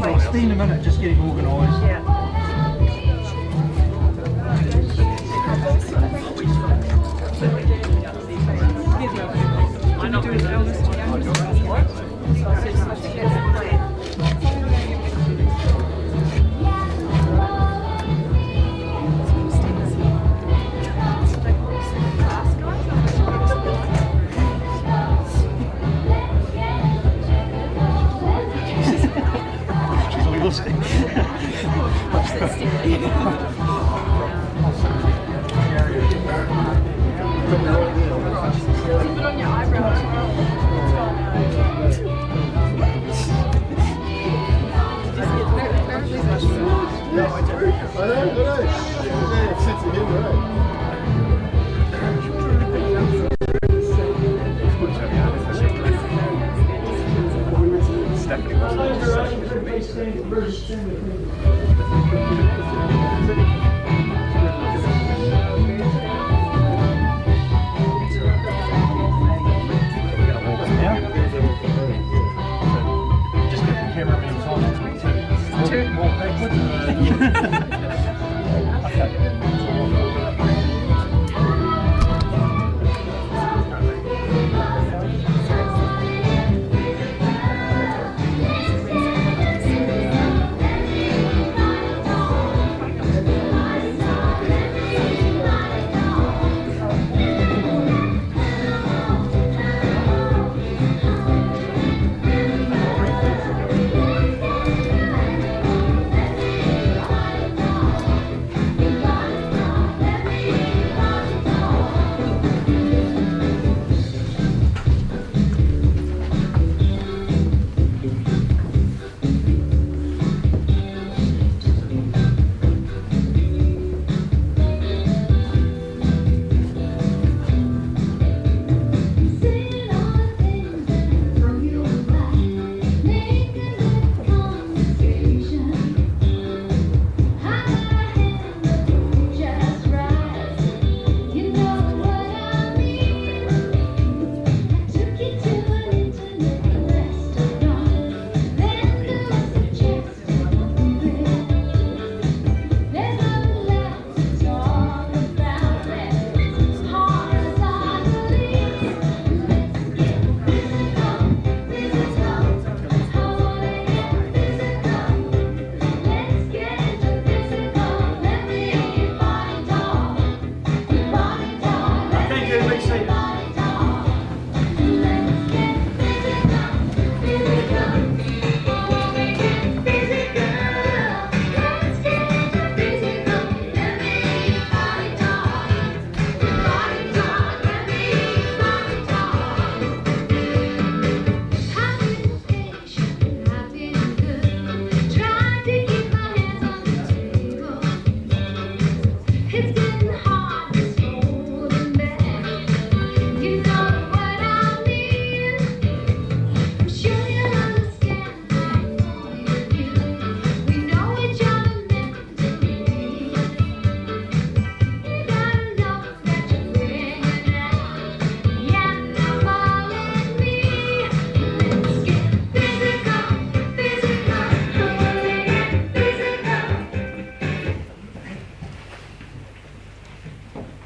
I'll spend a minute just getting organised. Yeah. I'm not doing it.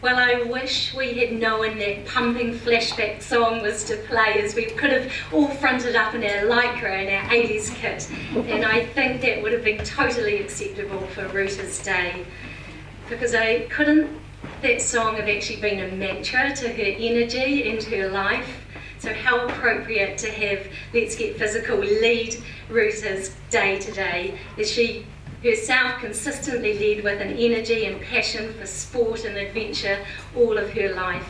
Well, I wish we had known that pumping flashback song was to play, as we could have all fronted up in our lycra and our 80s kit, and I think that would have been totally acceptable for Ruta's day, because couldn't that song have actually been a mantra to her energy and her life? So how appropriate to have Let's Get Physical lead Ruta's day today, as she herself consistently led with an energy and passion for sport and adventure all of her life.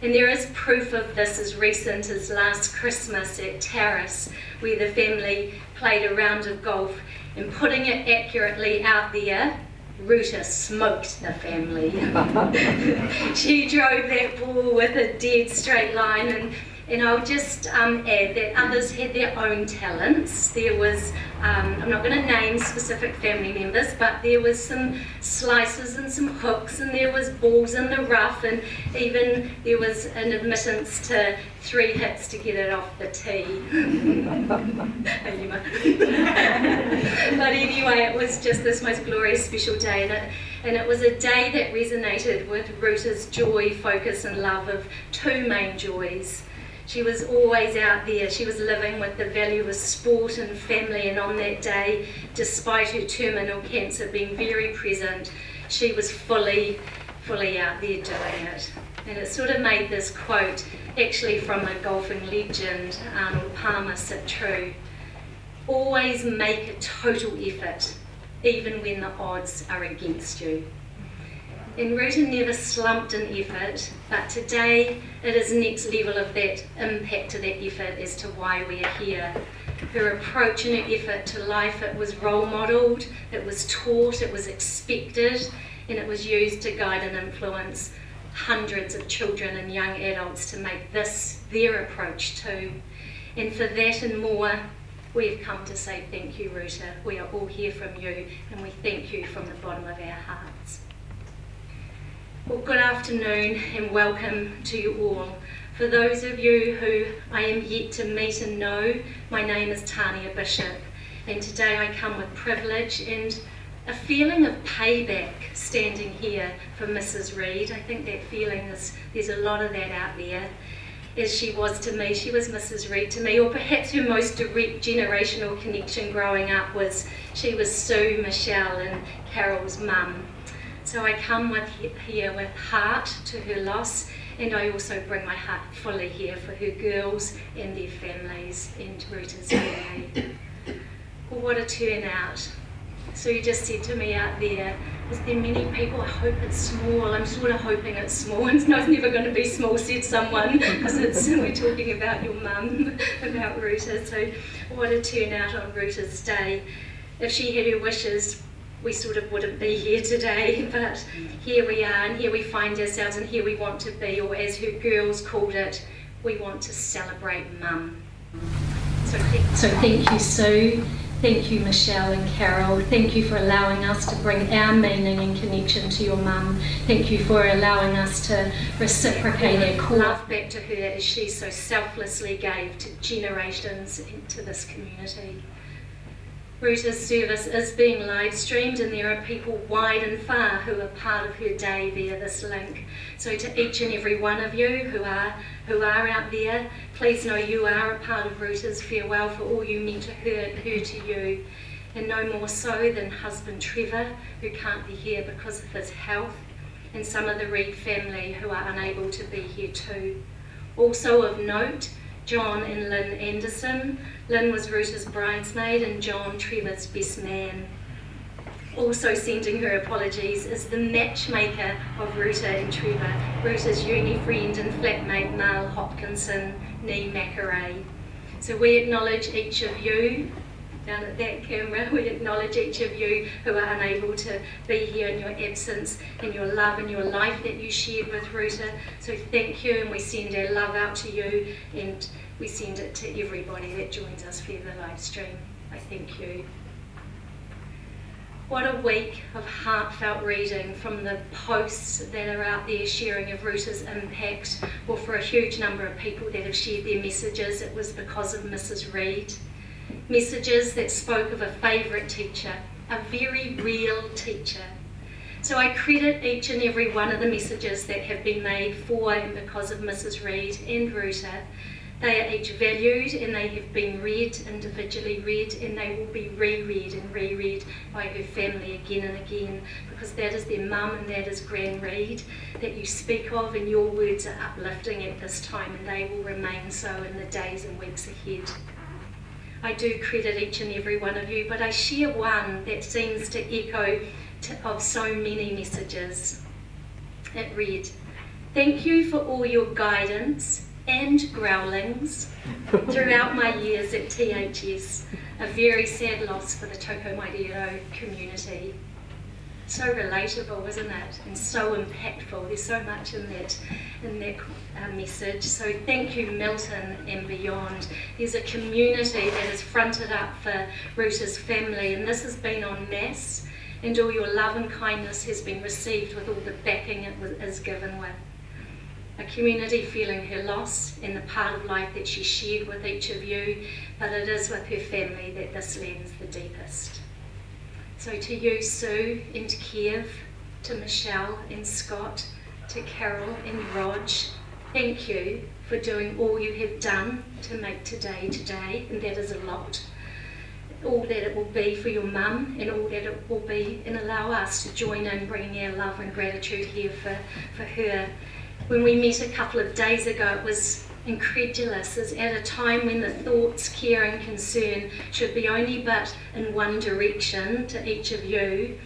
And there is proof of this as recent as last Christmas at Terrace, where the family played a round of golf, and putting it accurately out there, Ruta smoked the family. She drove that ball with a dead straight line, and And I'll just add that others had their own talents. There was, I'm not going to name specific family members, but there was some slices and some hooks, and there was balls in the rough, and even there was an admittance to 3 hits to get it off the tee. But anyway, it was just this most glorious, special day, and it was a day that resonated with Ruta's joy, focus and love of 2 main joys. She was always out there. She was living with the value of sport and family, and on that day, despite her terminal cancer being very present, she was fully out there doing it. And it sort of made this quote, actually from a golfing legend, Arnold Palmer, sit true. Always make a total effort, even when the odds are against you. And Ruta never slumped in effort, but today it is next level of that impact to that effort as to why we are here. Her approach and her effort to life, it was role modelled, it was taught, it was expected, and it was used to guide and influence hundreds of children and young adults to make this their approach too. And for that and more, we've come to say thank you, Ruta. We are all here from you, and we thank you from the bottom of our hearts. Well, good afternoon and welcome to you all. For those of you who I am yet to meet and know, my name is Tania Bishop, and today I come with privilege and a feeling of payback standing here for Mrs. Reid. I think that feeling there's a lot of that out there. As she was to me, she was Mrs. Reid to me, or perhaps her most direct generational connection growing up was she was Sue, Michelle and Carol's mum. So I come here with heart to her loss, and I also bring my heart fully here for her girls and their families and Ruta's family. Well, what a turnout. So you just said to me out there, is there many people? I hope it's small. I'm sort of hoping it's small. It's never going to be small, said someone, because we're talking about your mum, about Ruta. So what a turnout on Ruta's day. If she had her wishes, we sort of wouldn't be here today, but here we are, and here we find ourselves, and here we want to be, or as her girls called it, we want to celebrate mum. So thank you, Sue. Thank you, Michelle and Carol. Thank you for allowing us to bring our meaning and connection to your mum. Thank you for allowing us to reciprocate our core love back to her as she so selflessly gave to generations into this community. Ruta's service is being live streamed, and there are people wide and far who are part of her day via this link. So to each and every one of you who are out there, please know you are a part of Ruta's farewell for all you meant to her to you. And no more so than husband Trevor, who can't be here because of his health, and some of the Reid family who are unable to be here too. Also of note, John and Lynn Anderson. Lynn was Ruta's bridesmaid and John Trevor's best man. Also sending her apologies is the matchmaker of Ruta and Trevor, Ruta's uni friend and flatmate Mal Hopkinson, nee Macaray. So we acknowledge each of you, down at that camera, we acknowledge each of you who are unable to be here in your absence, and your love and your life that you shared with Ruta. So thank you, and we send our love out to you, and we send it to everybody that joins us via the live stream. I thank you. What a week of heartfelt reading from the posts that are out there sharing of Ruta's impact. Well, for a huge number of people that have shared their messages, it was because of Mrs. Reid. Messages that spoke of a favourite teacher, a very real teacher. So I credit each and every one of the messages that have been made for and because of Mrs. Reid and Ruta. They are each valued, and they have been read, individually read, and they will be reread and reread by her family again and again, because that is their mum and that is Gran Reid that you speak of, and your words are uplifting at this time, and they will remain so in the days and weeks ahead. I do credit each and every one of you, but I share one that seems to echo of so many messages. It read, "Thank you for all your guidance and growlings throughout my years at THS, a very sad loss for the Toko community. So relatable, isn't it? And so impactful. There's so much in that message. So thank you, Milton and beyond. There's a community that is fronted up for Ruta's family, and this has been en masse, and all your love and kindness has been received with all the backing it is given with. A community feeling her loss and the part of life that she shared with each of you, but it is with her family that this lands the deepest. So to you, Sue, and Kiev, to Michelle and Scott, to Carol and Rog, thank you for doing all you have done to make today, and that is a lot. All that it will be for your mum, and all that it will be, and allow us to join in bringing our love and gratitude here for her. When we met a couple of days ago, it was incredulous, as at a time when the thoughts, care and concern should be only but in one direction to each of you,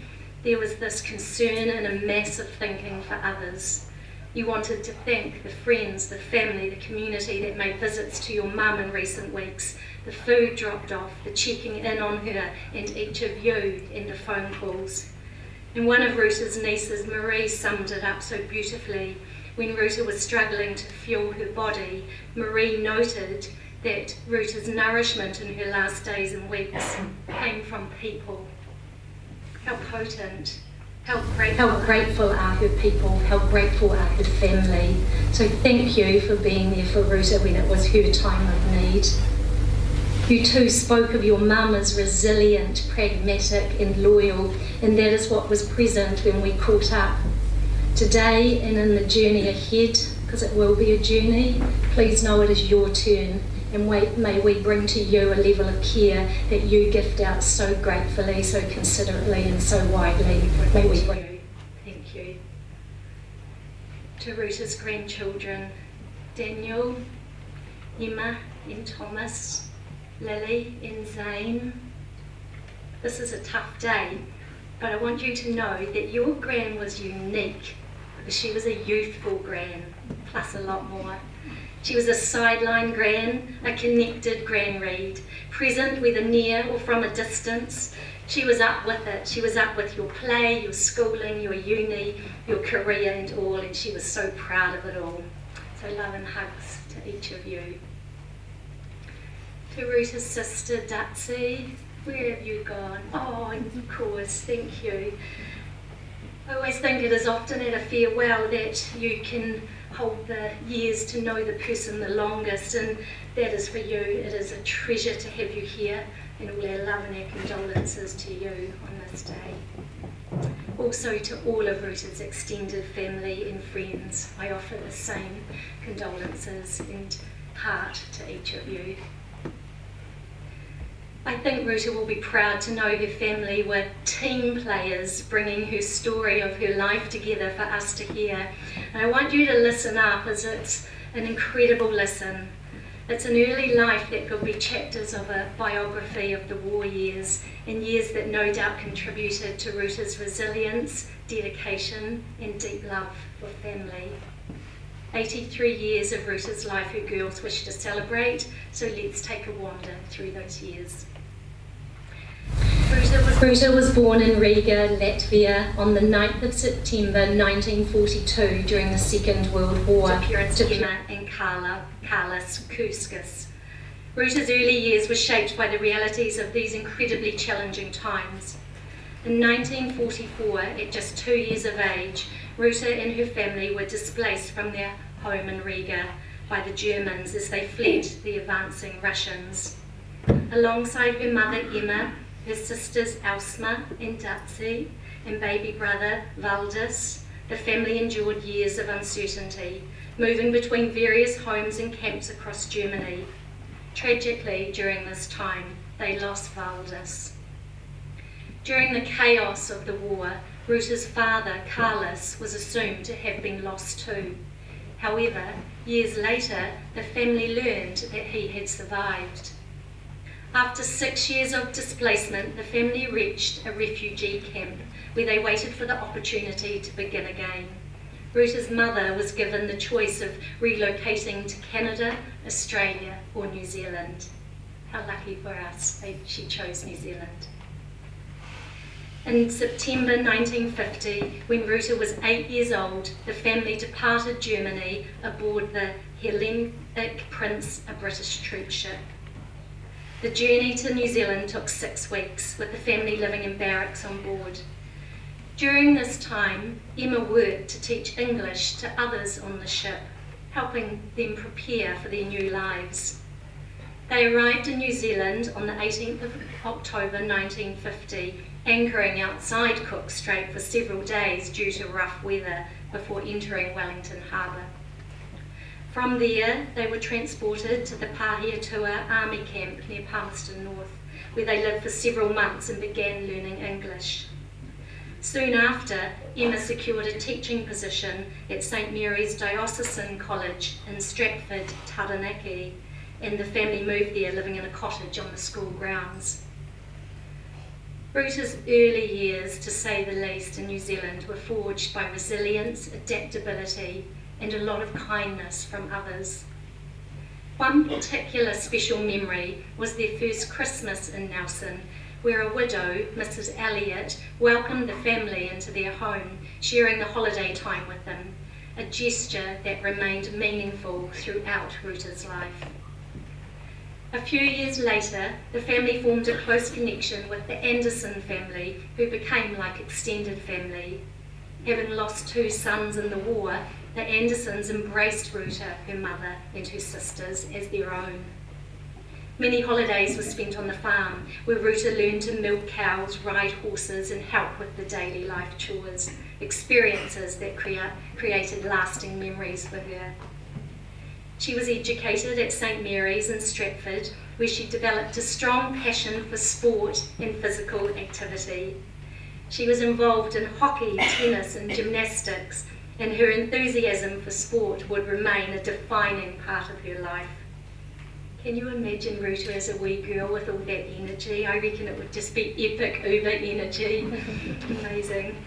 there was this concern and a massive thinking for others. You wanted to thank the friends, the family, the community that made visits to your mum in recent weeks, the food dropped off, the checking in on her and each of you, and the phone calls. And one of Ruta's nieces, Marie, summed it up so beautifully. When Ruta was struggling to fuel her body, Marie noted that Ruta's nourishment in her last days and weeks came from people. How potent, how grateful are her people, how grateful are her family. So thank you for being there for Ruta when it was her time of need. You too spoke of your mum as resilient, pragmatic and loyal, and that is what was present when we caught up. Today and in the journey ahead, because it will be a journey, please know it is your turn, and may we bring to you a level of care that you gift out so gratefully, so considerately and so widely. May we bring you. Thank you. To Ruta's grandchildren, Daniel, Emma and Thomas, Lily and Zane. This is a tough day, but I want you to know that your gran was unique. She was a youthful gran, plus a lot more. She was a sideline gran, a connected gran Reid, present whether near or from a distance. She was up with it. She was up with your play, your schooling, your uni, your career and all, and she was so proud of it all. So love and hugs to each of you. To Ruta's sister, Dutsie, where have you gone? Oh, of course, thank you. I always think it is often at a farewell that you can hold the years to know the person the longest, and that is for you. It is a treasure to have you here, and all our love and our condolences to you on this day. Also to all of Ruta's extended family and friends, I offer the same condolences and heart to each of you. I think Ruta will be proud to know her family were team players, bringing her story of her life together for us to hear. And I want you to listen up, as it's an incredible listen. It's an early life that could be chapters of a biography of the war years, and years that no doubt contributed to Ruta's resilience, dedication and deep love for family. 83 years of Ruta's life her girls wish to celebrate, so let's take a wander through those years. Ruta was born in Riga, Latvia on the 9th of September 1942 during the Second World War to parents Emma and Carlos Kuskis. Ruta's early years were shaped by the realities of these incredibly challenging times. In 1944, at just 2 years of age, Ruta and her family were displaced from their home in Riga by the Germans as they fled the advancing Russians. Alongside her mother Emma, her sisters Elsma and Dutsie, and baby brother Valdis, the family endured years of uncertainty, moving between various homes and camps across Germany. Tragically, during this time, they lost Valdis. During the chaos of the war, Ruta's father, Carlos, was assumed to have been lost too. However, years later, the family learned that he had survived. After 6 years of displacement, the family reached a refugee camp where they waited for the opportunity to begin again. Ruta's mother was given the choice of relocating to Canada, Australia or New Zealand. How lucky for us, she chose New Zealand. In September 1950, when Ruta was 8 years old, the family departed Germany aboard the Hellenic Prince, a British troop ship. The journey to New Zealand took 6 weeks, with the family living in barracks on board. During this time, Emma worked to teach English to others on the ship, helping them prepare for their new lives. They arrived in New Zealand on the 18th of October 1950, anchoring outside Cook Strait for several days due to rough weather before entering Wellington Harbour. From there, they were transported to the Pahiatua Army Camp near Palmerston North, where they lived for several months and began learning English. Soon after, Emma secured a teaching position at St Mary's Diocesan College in Stratford, Taranaki, and the family moved there, living in a cottage on the school grounds. Ruta's early years, to say the least, in New Zealand were forged by resilience, adaptability, and a lot of kindness from others. One particular special memory was their first Christmas in Nelson, where a widow, Mrs. Elliott, welcomed the family into their home, sharing the holiday time with them, a gesture that remained meaningful throughout Ruta's life. A few years later, the family formed a close connection with the Anderson family, who became like extended family. Having lost 2 sons in the war, the Andersons embraced Ruta, her mother, and her sisters as their own. Many holidays were spent on the farm, where Ruta learned to milk cows, ride horses, and help with the daily life chores, experiences that created lasting memories for her. She was educated at St Mary's in Stratford, where she developed a strong passion for sport and physical activity. She was involved in hockey, tennis, and gymnastics, and her enthusiasm for sport would remain a defining part of her life. Can you imagine Ruta as a wee girl with all that energy? I reckon it would just be epic uber energy. Amazing.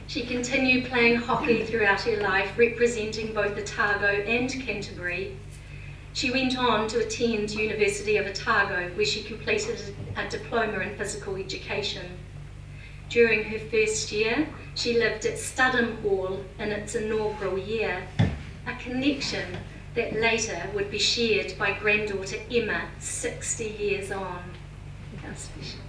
She continued playing hockey throughout her life, representing both Otago and Canterbury. She went on to attend University of Otago, where she completed a diploma in physical education. During her first year, she lived at Studham Hall in its inaugural year, a connection that later would be shared by granddaughter Emma 60 years on. How special.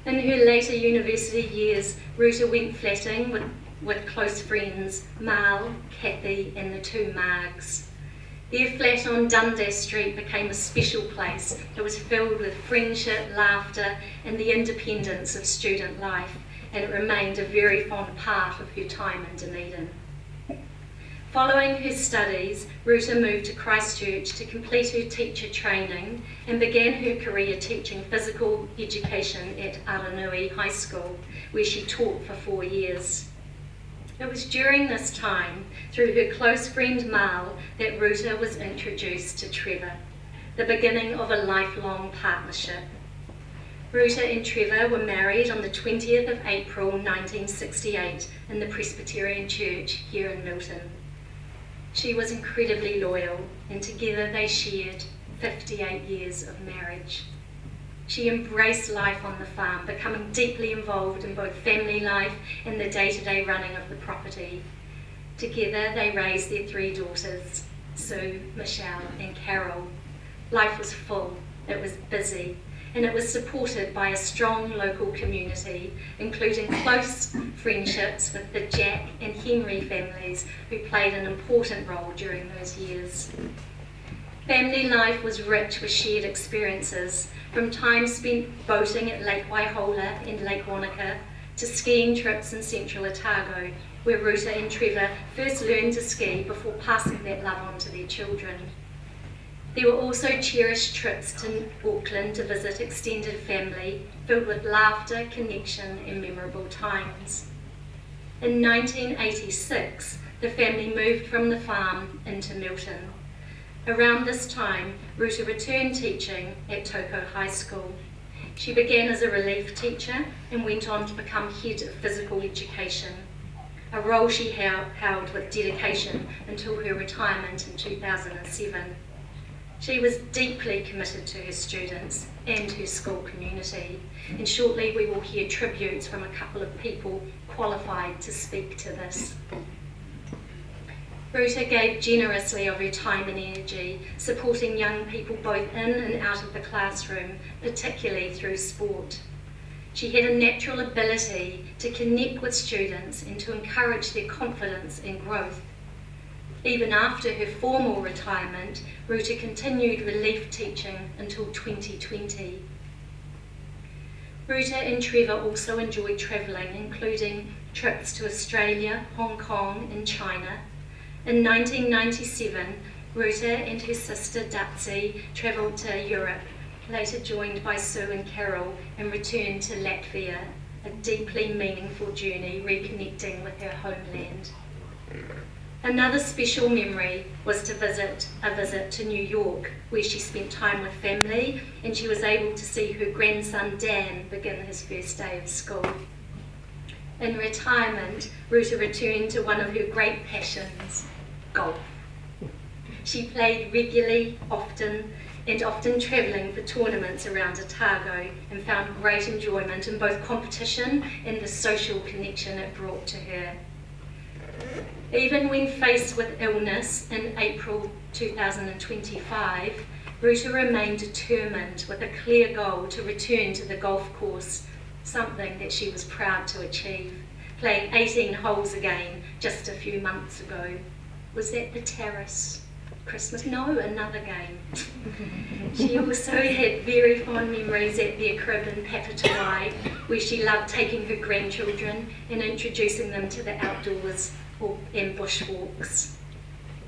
In her later university years, Ruta went flatting with close friends, Mal, Kathy, and the 2 Margs. Their flat on Dundas Street became a special place. It was filled with friendship, laughter, and the independence of student life, and it remained a very fond part of her time in Dunedin. Following her studies, Ruta moved to Christchurch to complete her teacher training and began her career teaching physical education at Aranui High School, where she taught for 4 years. It was during this time, through her close friend Mal, that Ruta was introduced to Trevor, the beginning of a lifelong partnership. Ruta and Trevor were married on the 20th of April 1968 in the Presbyterian Church here in Milton. She was incredibly loyal, and together they shared 58 years of marriage. She embraced life on the farm, becoming deeply involved in both family life and the day-to-day running of the property. Together they raised their 3 daughters, Sue, Michelle, and Carol. Life was full, it was busy, and it was supported by a strong local community, including close friendships with the Jack and Henry families, who played an important role during those years. Family life was rich with shared experiences, from time spent boating at Lake Waihola and Lake Wanaka to skiing trips in central Otago, where Ruta and Trevor first learned to ski before passing that love on to their children. There were also cherished trips to Auckland to visit extended family, filled with laughter, connection, and memorable times. In 1986, the family moved from the farm into Milton. Around this time, Ruta returned teaching at Toko High School. She began as a relief teacher and went on to become head of physical education, a role she held with dedication until her retirement in 2007. She was deeply committed to her students and her school community, and shortly we will hear tributes from a couple of people qualified to speak to this. Ruta gave generously of her time and energy, supporting young people both in and out of the classroom, particularly through sport. She had a natural ability to connect with students and to encourage their confidence and growth. Even after her formal retirement, Ruta continued relief teaching until 2020. Ruta and Trevor also enjoyed travelling, including trips to Australia, Hong Kong and China. In 1997, Ruta and her sister Datsi travelled to Europe, later joined by Sue and Carol, and returned to Latvia, a deeply meaningful journey reconnecting with her homeland. Another special memory was a visit to New York, where she spent time with family and she was able to see her grandson Dan begin his first day of school. In retirement, Ruta returned to one of her great passions, golf. She played regularly, often travelling for tournaments around Otago, and found great enjoyment in both competition and the social connection it brought to her. Even when faced with illness in April 2025, Ruta remained determined with a clear goal to return to the golf course, something that she was proud to achieve, playing 18 holes again just a few months ago. Was that the Terrace? Christmas? No, another game. She also had very fond memories at their crib in Papatawai, where she loved taking her grandchildren and introducing them to the outdoors and bushwalks.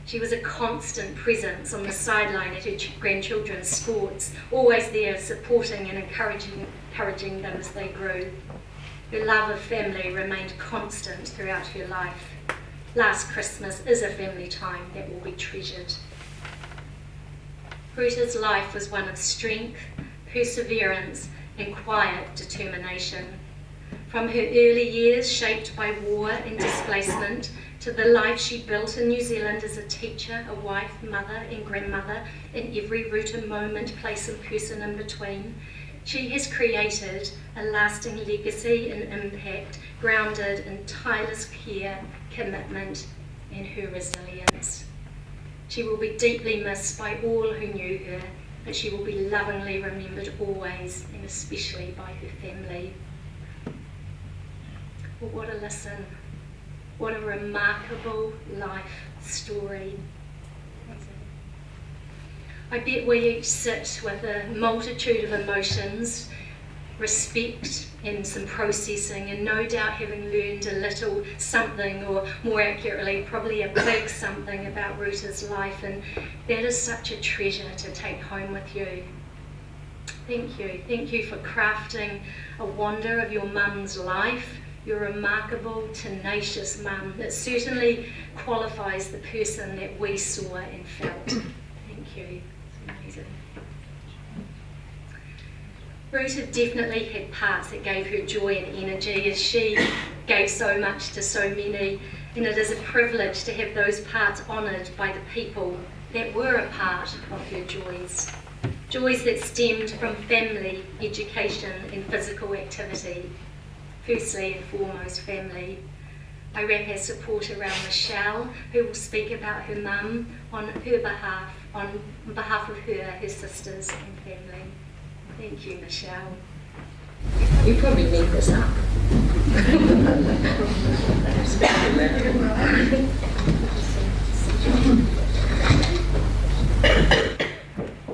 She was a constant presence on the sideline at her grandchildren's sports, always there supporting and encouraging them as they grew. Her love of family remained constant throughout her life. Last Christmas is a family time that will be treasured. Ruta's life was one of strength, perseverance, and quiet determination. From her early years shaped by war and displacement, to the life she built in New Zealand as a teacher, a wife, mother, and grandmother, in every Ruta moment, place, and person in between, she has created a lasting legacy and impact grounded in tireless care, commitment, and her resilience. She will be deeply missed by all who knew her, but she will be lovingly remembered always, and especially by her family. Well, what a listen. What a remarkable life story. I bet we each sit with a multitude of emotions, respect and some processing, and no doubt having learned a little something, or more accurately, probably a big something about Ruta's life, and that is such a treasure to take home with you. Thank you. Thank you for crafting a wonder of your mum's life, your remarkable, tenacious mum that certainly qualifies the person that we saw and felt. Thank you. It's amazing. Ruta definitely had parts that gave her joy and energy, as she gave so much to so many, and it is a privilege to have those parts honoured by the people that were a part of her joys. Joys that stemmed from family, education and physical activity. Firstly and foremost, family. I wrap our support around Michelle, who will speak about her mum on behalf of her sisters and family. Thank you, Michelle. You probably made this up.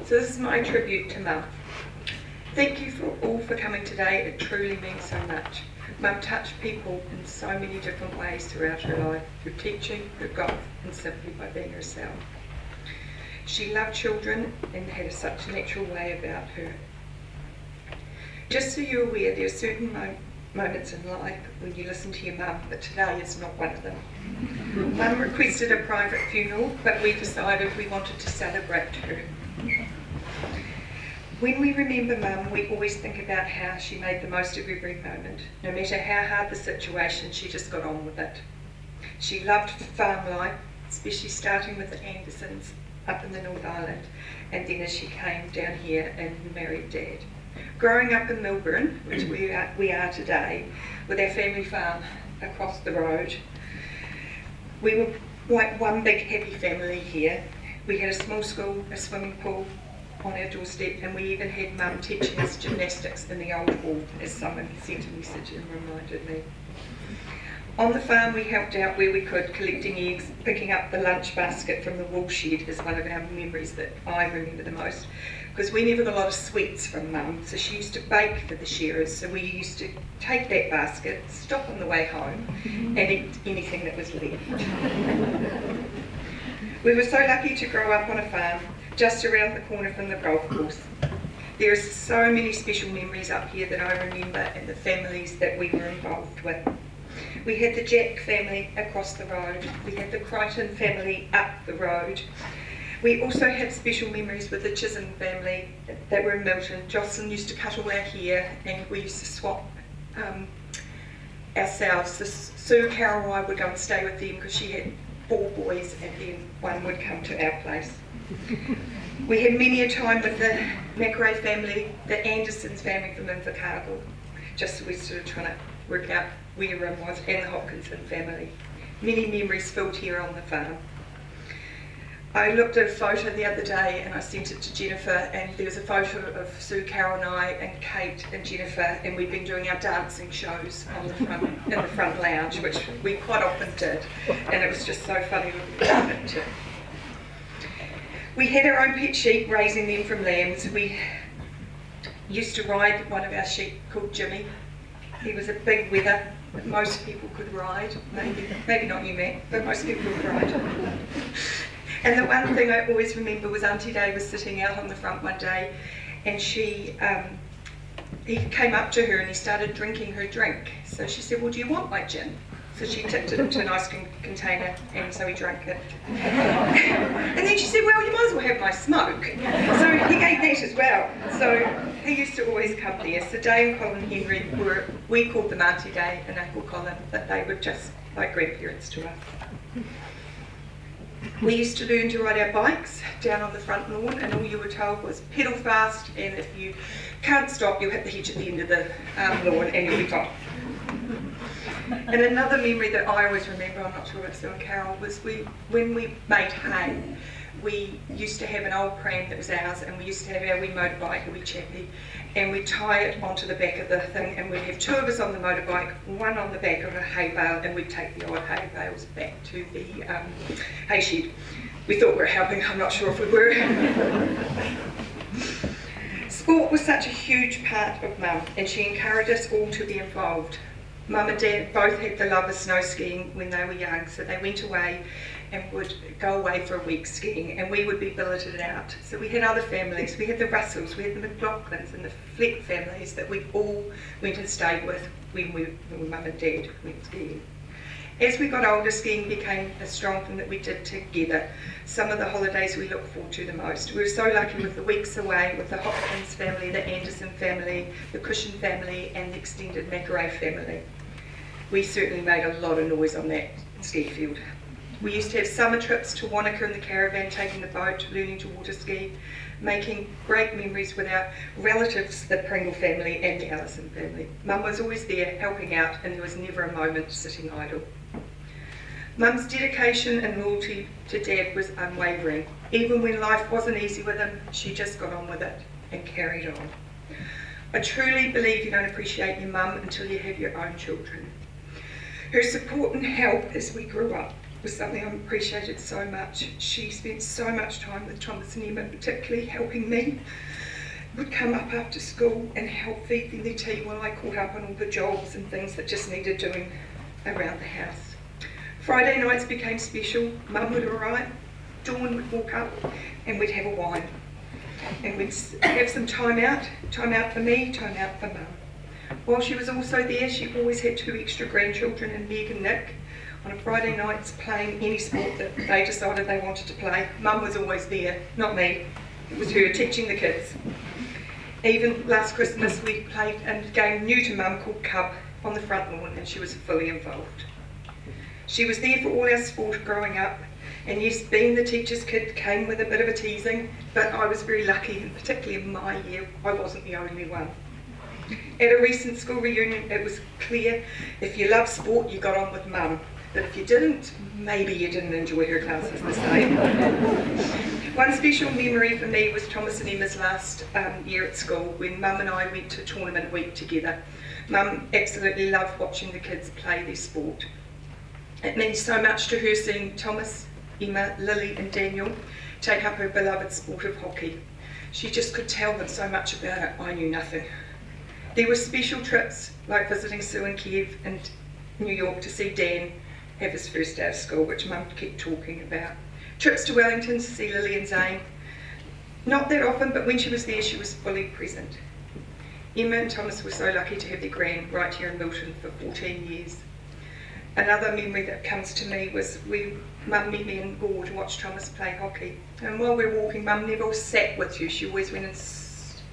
So this is my tribute to Mum. Thank you all for coming today. It truly means so much. Mum touched people in so many different ways throughout her life, through teaching, through golf, and simply by being herself. She loved children and had such a natural way about her. Just so you're aware, there are certain moments in life when you listen to your mum, but today is not one of them. Mum requested a private funeral, but we decided we wanted to celebrate her. When we remember Mum, we always think about how she made the most of every moment. No matter how hard the situation, she just got on with it. She loved farm life, especially starting with the Andersons up in the North Island, and then as she came down here and married Dad. Growing up in Melbourne, which we are today, with our family farm across the road, we were like one big happy family here. We had a small school, a swimming pool on our doorstep, and we even had Mum teaching us gymnastics in the old hall, as someone sent a message and reminded me. On the farm we helped out where we could, collecting eggs, picking up the lunch basket from the wool shed is one of our memories that I remember the most, because we never got a lot of sweets from Mum, so she used to bake for the shearers, so we used to take that basket, stop on the way home and eat anything that was left. We were so lucky to grow up on a farm just around the corner from the golf course. There are so many special memories up here that I remember and the families that we were involved with. We had the Jack family across the road. We had the Crichton family up the road. We also had special memories with the Chisholm family that were in Milton. Jocelyn used to cut all our hair and we used to swap ourselves. So Sue, Carol and I would go and stay with them because she had 4 boys and then one would come to our place. We had many a time with the McRae family, the Andersons family from Invercargill, just so we sort of trying to work out where Rim was, and the Hopkinson family. Many memories filled here on the farm. I looked at a photo the other day and I sent it to Jennifer, and there was a photo of Sue, Carol and I and Kate and Jennifer, and we'd been doing our dancing shows on the front, in the front lounge, which we quite often did, and it was just so funny looking at the picture. We had our own pet sheep, raising them from lambs. We used to ride one of our sheep called Jimmy. He was a big wether that most people could ride, maybe not you, Matt, but most people could ride. And the one thing I always remember was Auntie Day was sitting out on the front one day, and he came up to her and he started drinking her drink. So she said, "Well, do you want my gin?" So she tipped it into an ice cream container, and so he drank it. And then she said, "Well, you might as well have my smoke." So he ate that as well. So he used to always come there. So Day and Colin Henry we called them Auntie Day and Uncle Colin, but they were just like grandparents to us. We used to learn to ride our bikes down on the front lawn, and all you were told was pedal fast, and if you can't stop, you'll hit the hedge at the end of the lawn and you'll be fine. And another memory that I always remember, I'm not sure if it's Sue and Carol, was when we made hay, we used to have an old pram that was ours, and we used to have our wee motorbike, a wee chappie, and we'd tie it onto the back of the thing, and we'd have 2 of us on the motorbike, one on the back of a hay bale, and we'd take the odd hay bales back to the hay shed. We thought we were helping, I'm not sure if we were. Sport was such a huge part of Mum, and she encouraged us all to be involved. Mum and Dad both had the love of snow skiing when they were young, so they went away and would go away for a week skiing, and we would be billeted out. So we had other families, we had the Russells, we had the McLaughlins and the Fleck families that we all went and stayed with when Mum and Dad went skiing. As we got older, skiing became a strong thing that we did together. Some of the holidays we look forward to the most. We were so lucky with the weeks away with the Hopkins family, the Anderson family, the Cushion family and the extended McRae family. We certainly made a lot of noise on that ski field. We used to have summer trips to Wanaka in the caravan, taking the boat, learning to water ski, making great memories with our relatives, the Pringle family and the Allison family. Mum was always there helping out, and there was never a moment sitting idle. Mum's dedication and loyalty to Dad was unwavering. Even when life wasn't easy with him, she just got on with it and carried on. I truly believe you don't appreciate your mum until you have your own children. Her support and help as we grew up was something I appreciated so much. She spent so much time with Thomas and Emma, particularly helping me. Would come up after school and help feed them their tea while I caught up on all the jobs and things that just needed doing around the house. Friday nights became special. Mum would arrive, Dawn would walk up, and we'd have a wine. And we'd have some time out for me, time out for Mum. While she was also there, she always had 2 extra grandchildren, and Meg and Nick, on a Friday nights playing any sport that they decided they wanted to play. Mum was always there, not me. It was her teaching the kids. Even last Christmas we played a game new to Mum called Cub on the front lawn, and she was fully involved. She was there for all our sport growing up, And yes, being the teacher's kid came with a bit of a teasing, but I was very lucky, and particularly in my year, I wasn't the only one. At a recent school reunion, it was clear if you love sport, you got on with Mum. But if you didn't, maybe you didn't enjoy her classes the same. One special memory for me was Thomas and Emma's last year at school, when Mum and I went to tournament week together. Mum absolutely loved watching the kids play their sport. It meant so much to her seeing Thomas, Emma, Lily and Daniel take up her beloved sport of hockey. She just could tell them so much about it, I knew nothing. There were special trips, like visiting Sue and Kev in New York to see Dan have his first day of school, which Mum kept talking about. Trips to Wellington to see Lily and Zane. Not that often, but when she was there, she was fully present. Emma and Thomas were so lucky to have their gran right here in Milton for 14 years. Another memory that comes to me was Mum met me in Gore to watch Thomas play hockey. And while we were walking, Mum never sat with you. She always went and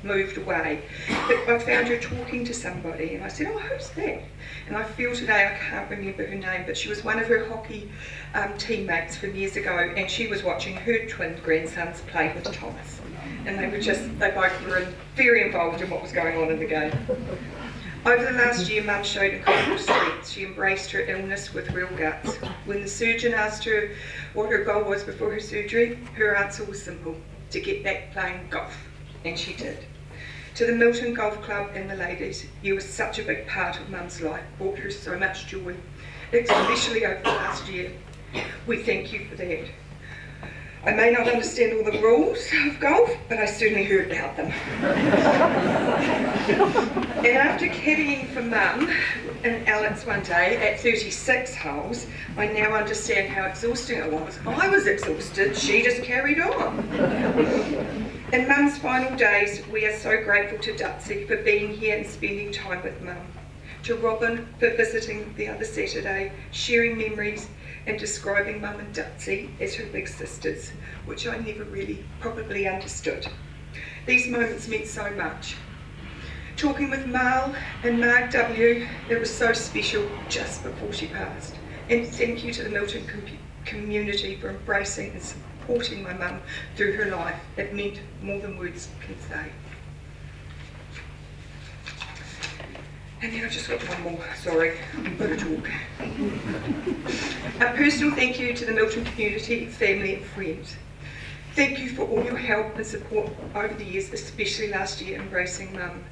moved away. But I found her talking to somebody, and I said, oh, who's that? And I feel today I can't remember her name, but she was one of her hockey teammates from years ago, and she was watching her twin grandsons play with Thomas. And they both were very involved in what was going on in the game. Over the last year, Mum showed incredible strength. She embraced her illness with real guts. When the surgeon asked her what her goal was before her surgery, her answer was simple: to get back playing golf. And she did. To the Milton Golf Club and the ladies, you were such a big part of Mum's life, brought her so much joy, especially over the last year. We thank you for that. I may not understand all the rules of golf, but I certainly heard about them. And after caddying for Mum and Alex one day at 36 holes, I now understand how exhausting it was. I was exhausted, she just carried on. In Mum's final days, we are so grateful to Dutsy for being here and spending time with Mum, to Robin for visiting the other Saturday, sharing memories and describing Mum and Dutsy as her big sisters, which I never really probably understood. These moments meant so much. Talking with Mal and Mark W, it was so special just before she passed. And thank you to the Milton community for embracing and supporting my mum through her life. It meant more than words can say. And then I've just got one more, sorry, I've got to talk. A personal thank you to the Milton community, family and friends. Thank you for all your help and support over the years, especially last year embracing Mum.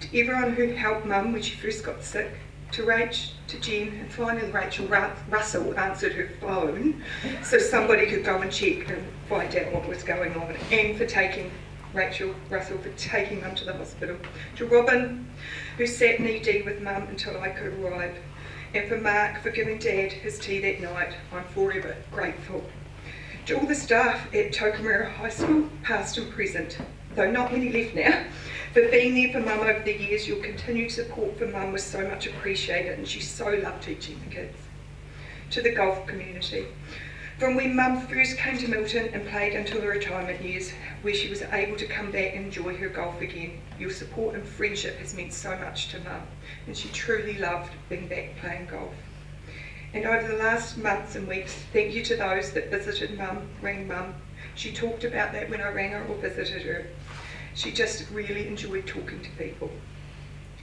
To everyone who helped Mum when she first got sick, to Rach, to Jen, and finally Rachel Russell answered her phone so somebody could go and check and find out what was going on, and for taking Rachel Russell for taking Mum to the hospital. To Robin, who sat knee-deep with Mum until I could arrive. And for Mark, for giving Dad his tea that night. I'm forever grateful. To all the staff at Toko High School, past and present, though not many left now, for being there for Mum over the years. Your continued support for Mum was so much appreciated, and she so loved teaching the kids. To the golf community. From when Mum first came to Milton and played until the retirement years, where she was able to come back and enjoy her golf again, your support and friendship has meant so much to Mum, and she truly loved being back playing golf. And over the last months and weeks, thank you to those that visited Mum, rang Mum. She talked about that when I rang her or visited her. She just really enjoyed talking to people.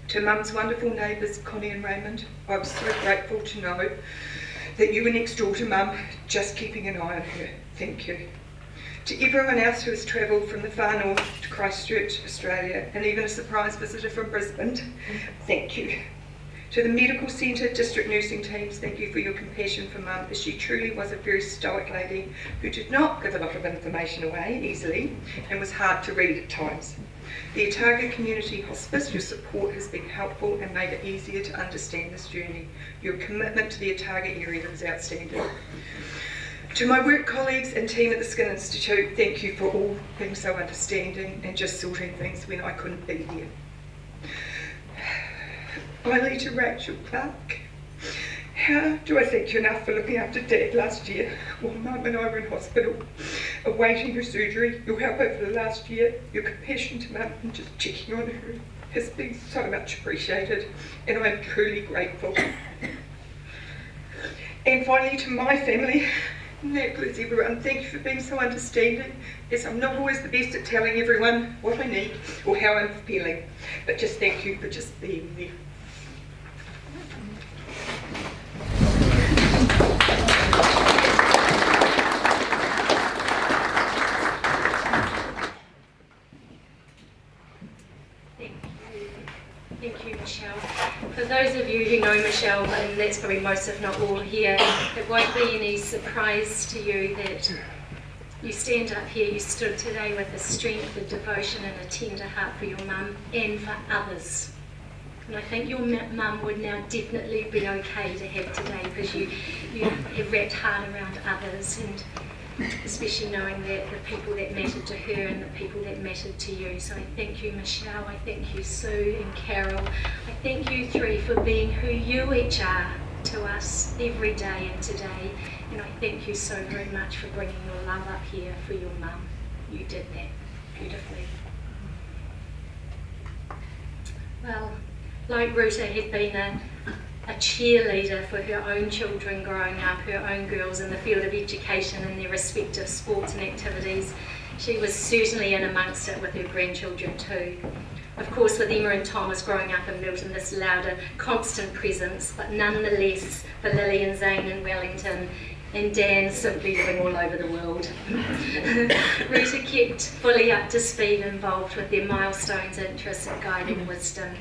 To Mum's wonderful neighbours, Connie and Raymond, I was so grateful to know that you were next door to Mum, just keeping an eye on her. Thank you. To everyone else who has travelled from the far north to Christchurch, Australia, and even a surprise visitor from Brisbane, thank you. To the medical centre, district nursing teams, thank you for your compassion for Mum, as she truly was a very stoic lady who did not give a lot of information away easily and was hard to read at times. The Otago Community Hospice, your support has been helpful and made it easier to understand this journey. Your commitment to the Otago area is outstanding. To my work colleagues and team at the Skin Institute, thank you for all being so understanding and just sorting things when I couldn't be there. Finally, to Rachel Clark, how do I thank you enough for looking after Dad last year while Mum and I were in hospital, awaiting her surgery? Your help over the last year, your compassion to Mum and just checking on her has been so much appreciated, and I'm truly grateful. And finally, to my family, And that includes everyone. Thank you for being so understanding. Yes, I'm not always the best at telling everyone what I need or how I'm feeling, but just thank you for just being there. Thank you, Michelle. For those of you who know Michelle, and that's probably most if not all here, it won't be any surprise to you that you stand up here, you stood today with a strength, a devotion and a tender heart for your mum and for others. And I think your mum would now definitely be okay to have today because you have wrapped hard around others, and especially knowing that the people that mattered to her and the people that mattered to you. So I thank you, Michelle, I thank you, Sue and Carol. I thank you three for being who you each are to us every day and today. And I thank you so very much for bringing your love up here for your mum. You did that beautifully. Well, like Ruta had been a cheerleader for her own children growing up, her own girls in the field of education and their respective sports and activities, she was certainly in amongst it with her grandchildren too. Of course, with Emma and Thomas growing up in Milton, this louder, constant presence, but nonetheless for Lily and Zane in Wellington, and Dan simply living all over the world. Ruta kept fully up to speed involved with their milestones, interests and guiding wisdom.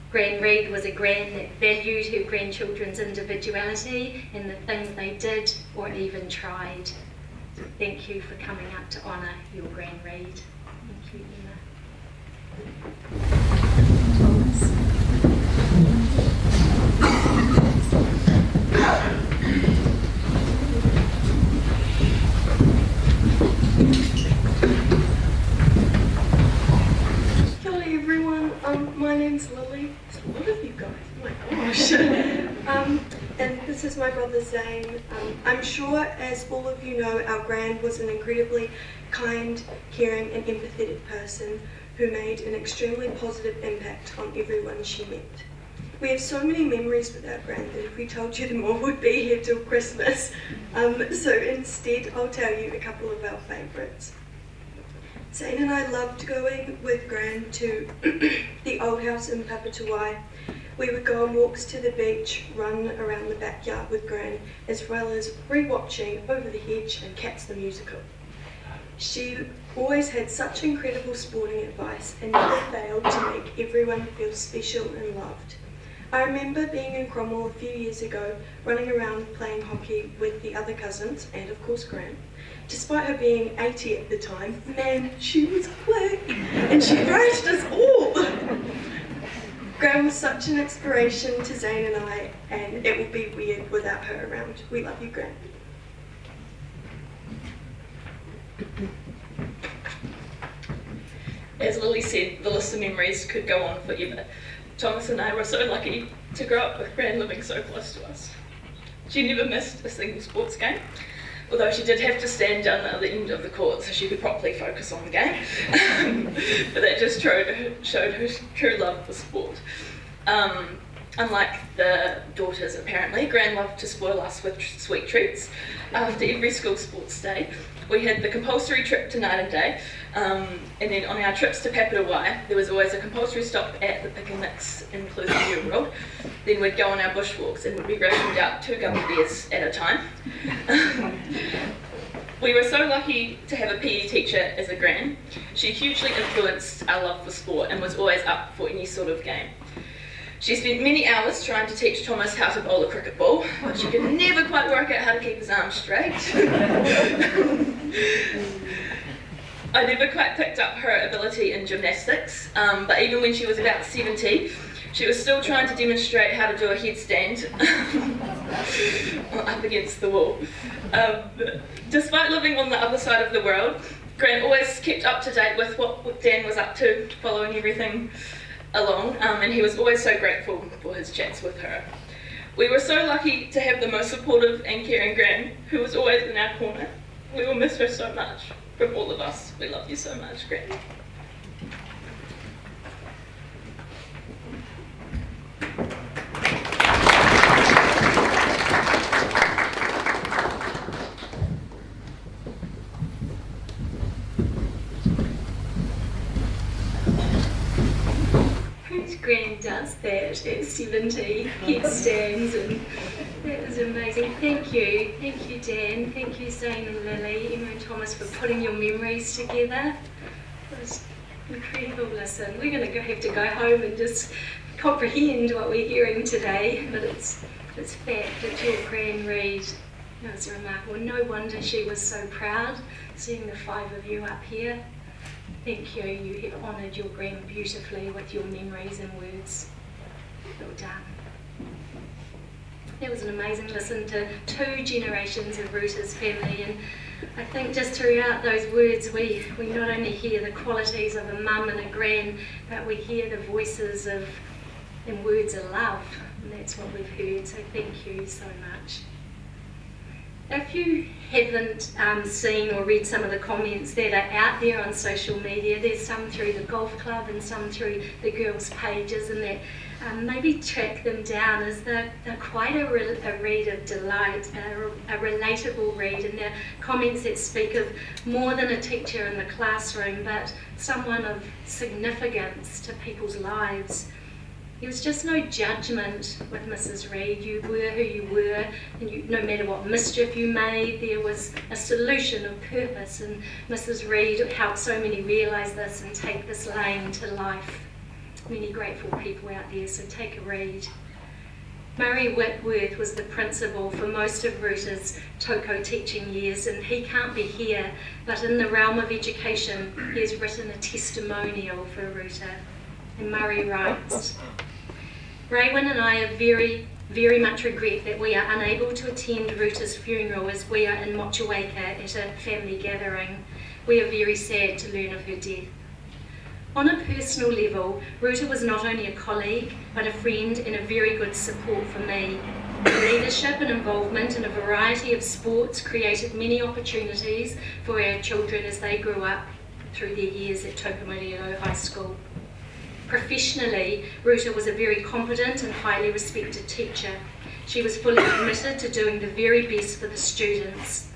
Gran Reid was a gran that valued her grandchildren's individuality and the things they did or even tried. So thank you for coming up to honour your Gran Reid. Thank you, Emma. Hello everyone, my name's Lily. There's a lot of you guys, oh my gosh. And this is my brother Zane. I'm sure, as all of you know, our Gran was an incredibly kind, caring and empathetic person who made an extremely positive impact on everyone she met. We have so many memories with our Gran that if we told you them all, we'd be here till Christmas. So instead, I'll tell you a couple of our favourites. Zane and I loved going with Gran to the old house in Papatawai. We would go on walks to the beach, run around the backyard with Gran, as well as rewatching Over the Hedge and Cats the Musical. She always had such incredible sporting advice and never failed to make everyone feel special and loved. I remember being in Cromwell a few years ago, running around playing hockey with the other cousins and of course Gran. Despite her being 80 at the time, man, she was quick and she thrashed us all. Gran was such an inspiration to Zane and I, and it would be weird without her around. We love you, Gran. As Lily said, the list of memories could go on forever. Thomas and I were so lucky to grow up with Gran living so close to us. She never missed a single sports game, although she did have to stand down at the end of the court so she could properly focus on the game. But that just showed her true love for sport. Unlike the daughters, apparently, Gran loved to spoil us with sweet treats. After every school sports day, we had the compulsory trip to Night and Day, and then on our trips to Papatawai, there was always a compulsory stop at the Pick and Mix in Clutha New World. Then we'd go on our bushwalks and we'd be rationed out 2 gummy bears at a time. We were so lucky to have a PE teacher as a Gran. She hugely influenced our love for sport and was always up for any sort of game. She spent many hours trying to teach Thomas how to bowl a cricket ball, but she could never quite work out how to keep his arms straight. I never quite picked up her ability in gymnastics, but even when she was about 70, she was still trying to demonstrate how to do a headstand up against the wall. Despite living on the other side of the world, Gran always kept up to date with what Dan was up to, following everything along, and he was always so grateful for his chats with her. We were so lucky to have the most supportive and caring Gran, who was always in our corner. We will miss her so much. From all of us, we love you so much, Gran. Gran does that at 70, headstands, and that was amazing. Thank you, Dan, thank you Zane and Lily, Emma and Thomas for putting your memories together. It was incredible. Listen, we're going to have to go home and just comprehend what we're hearing today, but it's fact. It's your Gran Reid. It was remarkable. No wonder she was so proud seeing the 5 of you up here. Thank you. You have honoured your Gran beautifully with your memories and words. Well done. That was an amazing listen to 2 generations of Ruta's family, and I think just throughout those words we not only hear the qualities of a mum and a gran, but we hear the voices of and words of love, and that's what we've heard, so thank you so much. If you haven't seen or read some of the comments that are out there on social media, there's some through the golf club and some through the girls' pages, and that maybe track them down, as they're quite a read of delight, a relatable read, and they're comments that speak of more than a teacher in the classroom, but someone of significance to people's lives. There was just no judgment with Mrs. Reid. You were who you were, and no matter what mischief you made, there was a solution of purpose, and Mrs. Reid helped so many realise this and take this lane to life. Many grateful people out there, so take a read. Murray Whitworth was the principal for most of Ruta's Toko teaching years, and he can't be here, but in the realm of education, he has written a testimonial for Ruta. And Murray writes, Raywin and I are very, very much regret that we are unable to attend Ruta's funeral, as we are in Motueka at a family gathering. We are very sad to learn of her death. On a personal level, Ruta was not only a colleague, but a friend and a very good support for me. Her leadership and involvement in a variety of sports created many opportunities for our children as they grew up through their years at Toko High School. Professionally, Ruta was a very competent and highly respected teacher. She was fully committed to doing the very best for the students.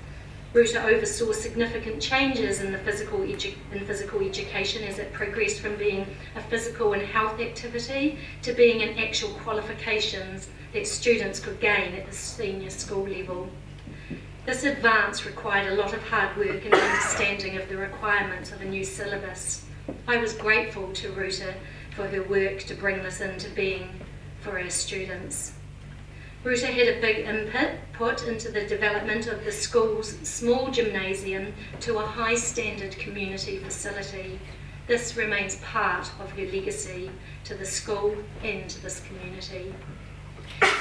Ruta oversaw significant changes in physical education as it progressed from being a physical and health activity to being an actual qualifications that students could gain at the senior school level. This advance required a lot of hard work and understanding of the requirements of a new syllabus. I was grateful to Ruta for her work to bring this into being for our students. Ruta had a big input into the development of the school's small gymnasium to a high standard community facility. This remains part of her legacy to the school and to this community.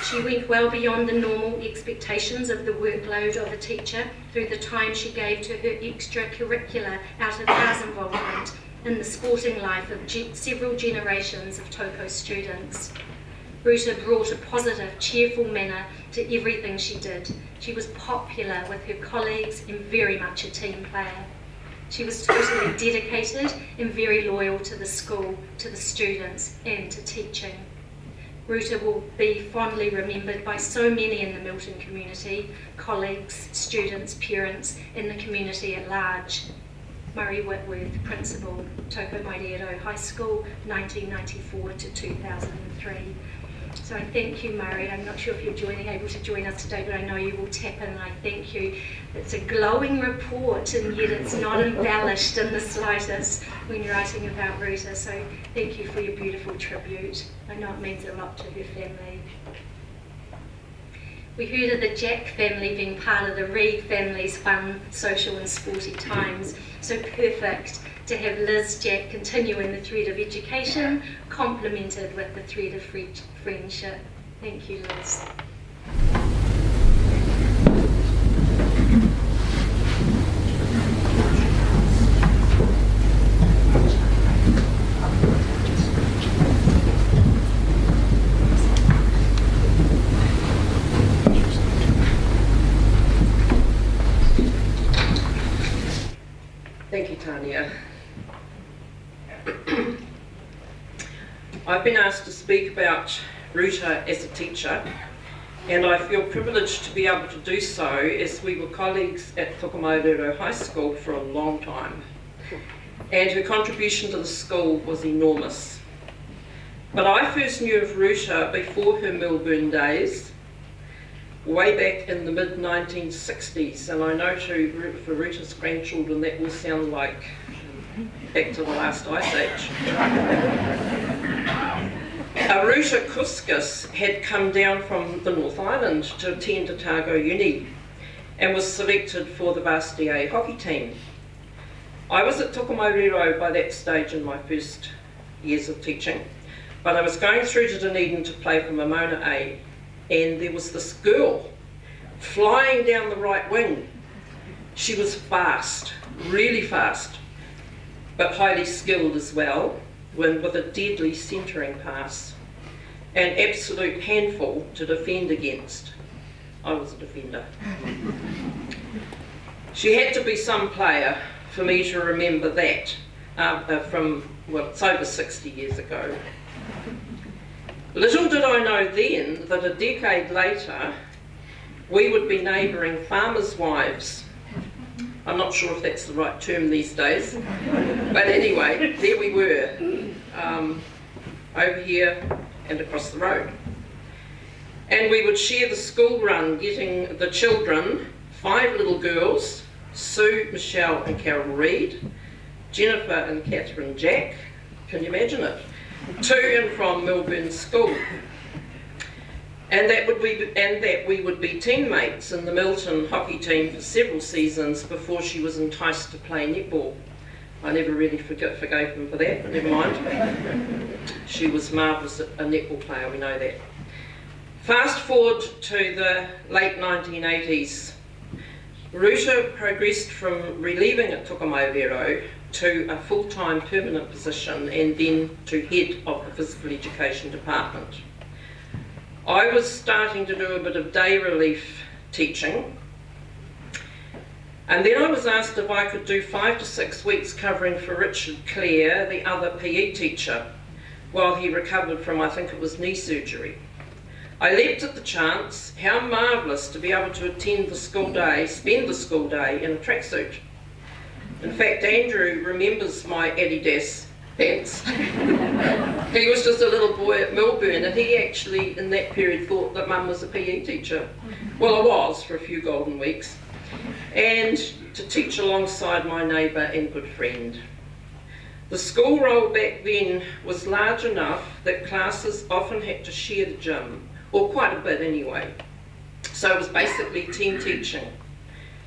She went well beyond the normal expectations of the workload of a teacher through the time she gave to her extracurricular out-of-house involvement in the sporting life of several generations of Toko students. Ruta brought a positive, cheerful manner to everything she did. She was popular with her colleagues and very much a team player. She was totally dedicated and very loyal to the school, to the students, and to teaching. Ruta will be fondly remembered by so many in the Milton community, colleagues, students, parents, and the community at large. Murray Whitworth, Principal, Toko High School, 1994 to 2003. So I thank you, Murray. I'm not sure if you're able to join us today, but I know you will tap in, and I thank you. It's a glowing report, and yet it's not embellished in the slightest when you're writing about Ruta. So thank you for your beautiful tribute. I know it means a lot to her family. We heard of the Jack family being part of the Reid family's fun, social and sporty times. So perfect to have Liz Jack continuing the thread of education, complemented with the thread of friendship. Thank you, Liz. Thank you, Tanya. I've been asked to speak about Ruta as a teacher, and I feel privileged to be able to do so, as we were colleagues at Toko High School for a long time, and her contribution to the school was enormous. But I first knew of Ruta before her Melbourne days, way back in the mid-1960s, and I know for Ruta's grandchildren that will sound like back to the last ice age. Ruta Kuskus had come down from the North Island to attend Otago Uni and was selected for the Varsity A hockey team. I was at Toko by that stage in my first years of teaching, but I was going through to Dunedin to play for Momona A, and there was this girl flying down the right wing. She was fast, really fast, but highly skilled as well, with a deadly centering pass. An absolute handful to defend against. I was a defender. She had to be some player for me to remember that well, it's over 60 years ago. Little did I know then that a decade later we would be neighbouring farmers' wives. I'm not sure if that's the right term these days, but anyway, there we were, over here and across the road. And we would share the school run, getting the children, 5 little girls, Sue, Michelle and Carol Reid, Jennifer and Catherine Jack, can you imagine it, to and from Melbourne School. And that we would be teammates in the Milton hockey team for several seasons before she was enticed to play netball. I never really forgave them for that, but never mind. She was marvellous at a netball player, we know that. Fast forward to the late 1980s. Ruta progressed from relieving at Tokomauvero to a full-time permanent position and then to head of the physical education department. I was starting to do a bit of day relief teaching, and then I was asked if I could do 5 to 6 weeks covering for Richard Clare, the other PE teacher, while he recovered from, I think it was, knee surgery. I leapt at the chance. How marvellous to be able to attend the school day, spend the school day in a tracksuit. In fact, Andrew remembers my Adidas pants. He was just a little boy at Melbourne, and he actually, in that period, thought that Mum was a PE teacher. Well, I was for a few golden weeks. And to teach alongside my neighbour and good friend. The school roll back then was large enough that classes often had to share the gym, or quite a bit anyway. So it was basically team teaching.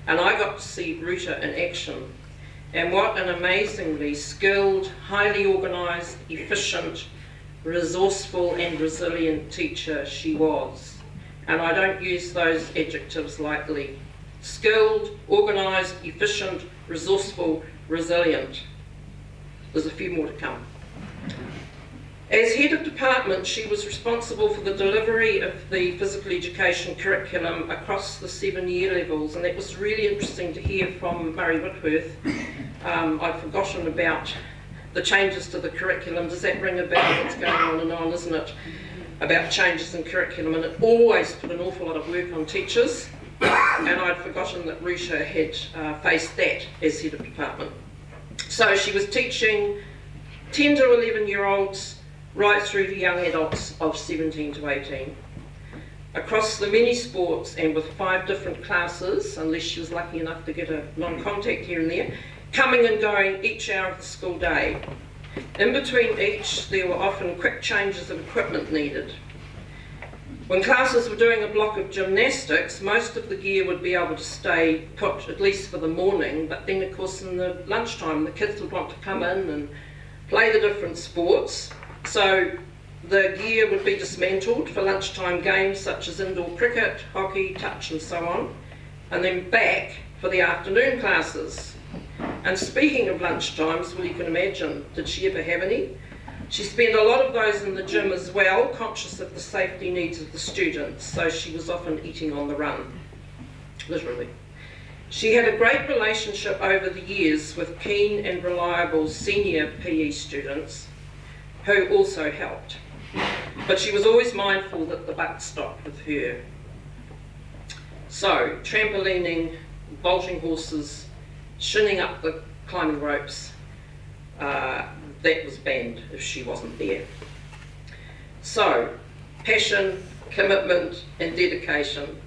And I got to see Ruta in action. And what an amazingly skilled, highly organised, efficient, resourceful and resilient teacher she was. And I don't use those adjectives lightly. Skilled, organised, efficient, resourceful, resilient. There's a few more to come. As head of department, she was responsible for the delivery of the physical education curriculum across the 7 year levels, and that was really interesting to hear from Murray Whitworth. I'd forgotten about the changes to the curriculum. Does that ring a bell? What's going on and on, isn't it? About changes in curriculum, and it always put an awful lot of work on teachers, and I'd forgotten that Ruta had faced that as head of department. So she was teaching 10 to 11-year-olds right through to young adults of 17 to 18. Across the many sports and with 5 different classes, unless she was lucky enough to get a non-contact here and there, coming and going each hour of the school day. In between each, there were often quick changes of equipment needed. When classes were doing a block of gymnastics, most of the gear would be able to stay put, at least for the morning, but then of course in the lunchtime the kids would want to come in and play the different sports. So the gear would be dismantled for lunchtime games such as indoor cricket, hockey, touch and so on, and then back for the afternoon classes. And speaking of lunchtimes, well, you can imagine, did she ever have any? She spent a lot of those in the gym as well, conscious of the safety needs of the students, so she was often eating on the run, literally. She had a great relationship over the years with keen and reliable senior PE students who also helped. But she was always mindful that the buck stopped with her. So, trampolining, vaulting horses, shinning up the climbing ropes, that was banned if she wasn't there. So, passion, commitment and dedication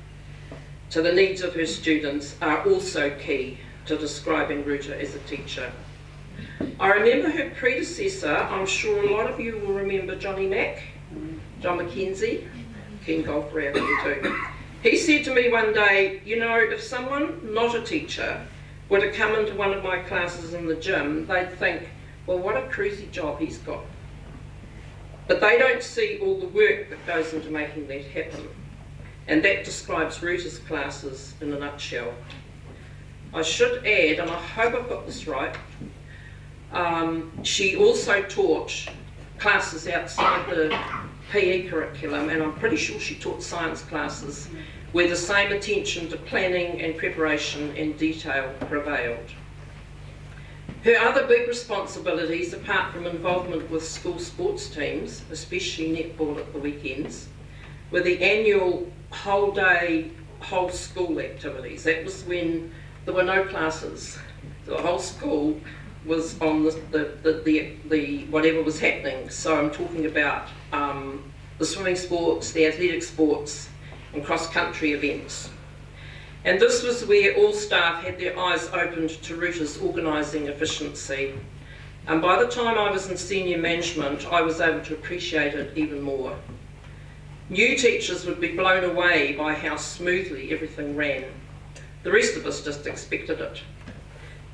to the needs of her students are also key to describing Ruta as a teacher. I remember her predecessor. I'm sure a lot of you will remember John McKenzie, keen golfer out here too. He said to me one day, you know, if someone not a teacher were to come into one of my classes in the gym, they'd think, well, what a cruisy job he's got. But they don't see all the work that goes into making that happen. And that describes Ruta's classes in a nutshell. I should add, and I hope I've got this right, she also taught classes outside the PE curriculum, and I'm pretty sure she taught science classes where the same attention to planning and preparation and detail prevailed. Her other big responsibilities, apart from involvement with school sports teams, especially netball at the weekends, were the annual whole day, whole school activities. That was when there were no classes. The whole school was on the whatever was happening. So I'm talking about the swimming sports, the athletic sports, and cross-country events. And this was where all staff had their eyes opened to Ruta's organising efficiency. And by the time I was in senior management, I was able to appreciate it even more. New teachers would be blown away by how smoothly everything ran. The rest of us just expected it.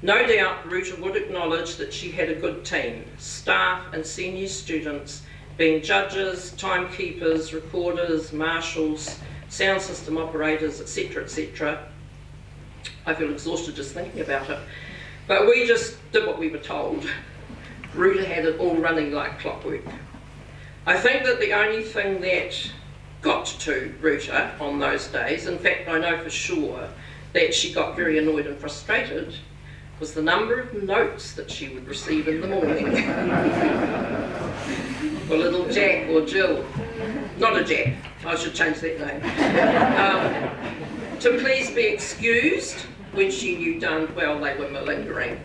No doubt Ruta would acknowledge that she had a good team, staff and senior students being judges, timekeepers, recorders, marshals, sound system operators, etc., etc. I feel exhausted just thinking about it. But we just did what we were told. Ruta had it all running like clockwork. I think that the only thing that got to Ruta on those days, in fact I know for sure that she got very annoyed and frustrated, was the number of notes that she would receive in the morning. For little Jack or Jill. Not a Jack, I should change that name. To please be excused when she knew darn well they were malingering.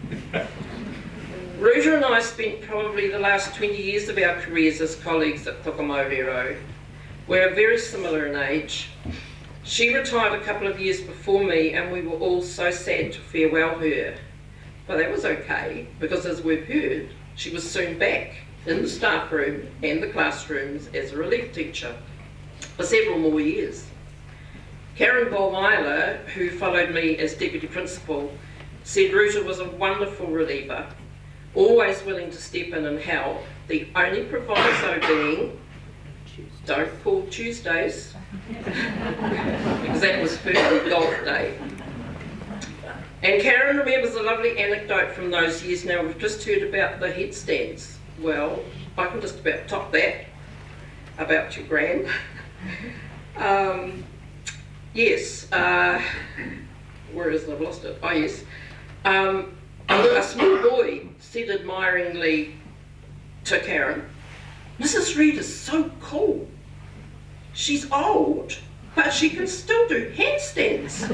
Ruta and I spent probably the last 20 years of our careers as colleagues at Toko. We're very similar in age. She retired a couple of years before me and we were all so sad to farewell her. But that was okay, because as we've heard, she was soon back in the staff room and the classrooms as a relief teacher for several more years. Karen Bolmeiler, who followed me as deputy principal, said Ruta was a wonderful reliever, always willing to step in and help, the only proviso being, don't call Tuesdays, because that was her golf day. And Karen remembers a lovely anecdote from those years. Now we've just heard about the headstands. Well, I can just about top that about your gran. Yes, where is it? I've lost it. Oh yes. A small boy said admiringly to Karen, Mrs. Reid is so cool. She's old, but she can still do handstands.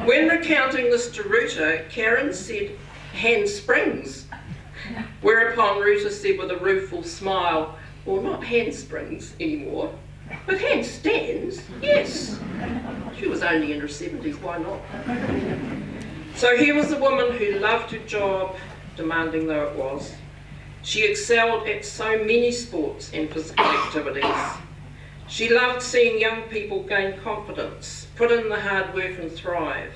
When recounting this to Ruta, Karen said handsprings, whereupon Ruta said with a rueful smile, well, not handsprings anymore, but handstands, yes. She was only in her 70s, why not? So here was a woman who loved her job, demanding though it was. She excelled at so many sports and physical activities. She loved seeing young people gain confidence, put in the hard work and thrive,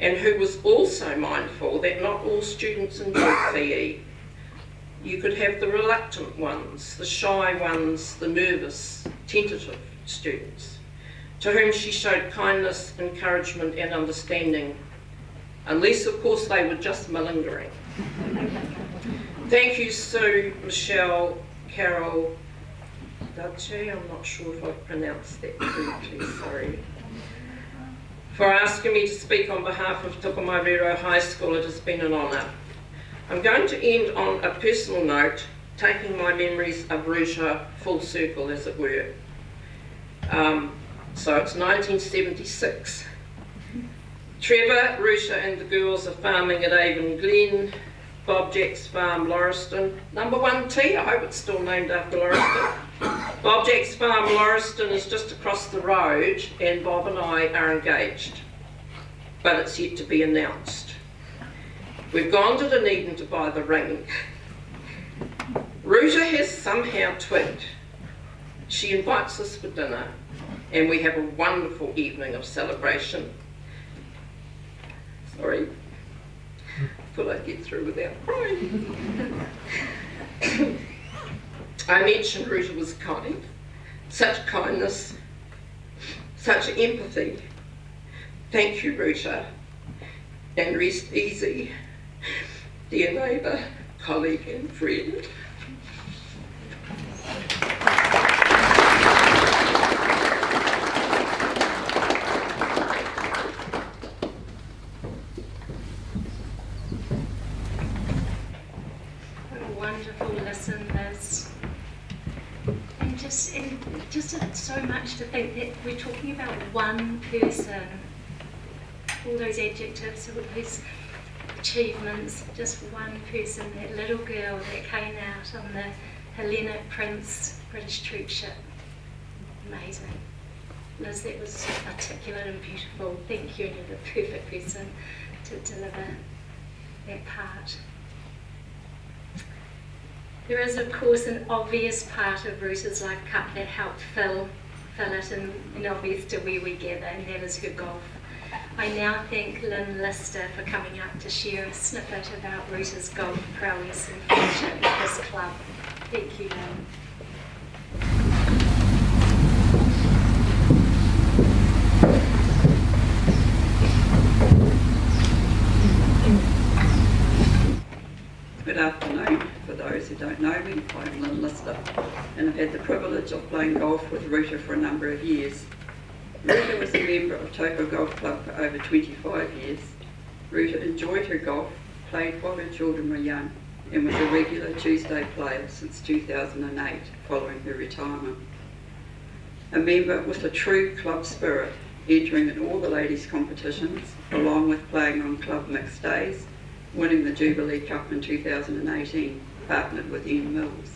and who was also mindful that not all students enjoyed PE. You could have the reluctant ones, the shy ones, the nervous, tentative students, to whom she showed kindness, encouragement and understanding, unless of course they were just malingering. Thank you, Sue, Michelle, Carol, Dace, I'm not sure if I've pronounced that correctly, sorry, for asking me to speak on behalf of Toko High School. It has been an honour. I'm going to end on a personal note, taking my memories of Ruta full circle, as it were. So it's 1976. Trevor, Ruta and the girls are farming at Avon Glen. Bob Jack's Farm, Lauriston. Number 1 tea, I hope it's still named after Lauriston. Bob Jack's Farm, Lauriston is just across the road, and Bob and I are engaged, but it's yet to be announced. We've gone to Dunedin to buy the ring. Ruta has somehow twigged. She invites us for dinner, and we have a wonderful evening of celebration. Sorry, thought I'd get through without crying. I mentioned Ruta was kind. Such kindness, such empathy. Thank you, Ruta, and rest easy, dear neighbour, colleague and friend. What a wonderful listen, Liz. And just it's so much to think that we're talking about one person. All those adjectives, all those achievements, just one person, that little girl that came out on the Hellenic Prince British troopship. Amazing. Liz, that was articulate and beautiful. Thank you, and you're the perfect person to deliver that part. There is, of course, an obvious part of Ruta's life cup that helped fill it and obvious to where we gather, and that is her golf. I now thank Lynn Lister for coming up to share a snippet about Ruta's golf prowess and friendship with this club. Thank you, Lynn. Good afternoon. For those who don't know me, I'm Lynn Lister, and I've had the privilege of playing golf with Ruta for a number of years. Ruta was a member of Toko Golf Club for over 25 years. Ruta enjoyed her golf, played while her children were young, and was a regular Tuesday player since 2008, following her retirement. A member with a true club spirit, entering in all the ladies' competitions, along with playing on club mixed days, winning the Jubilee Cup in 2018, partnered with Ian Mills.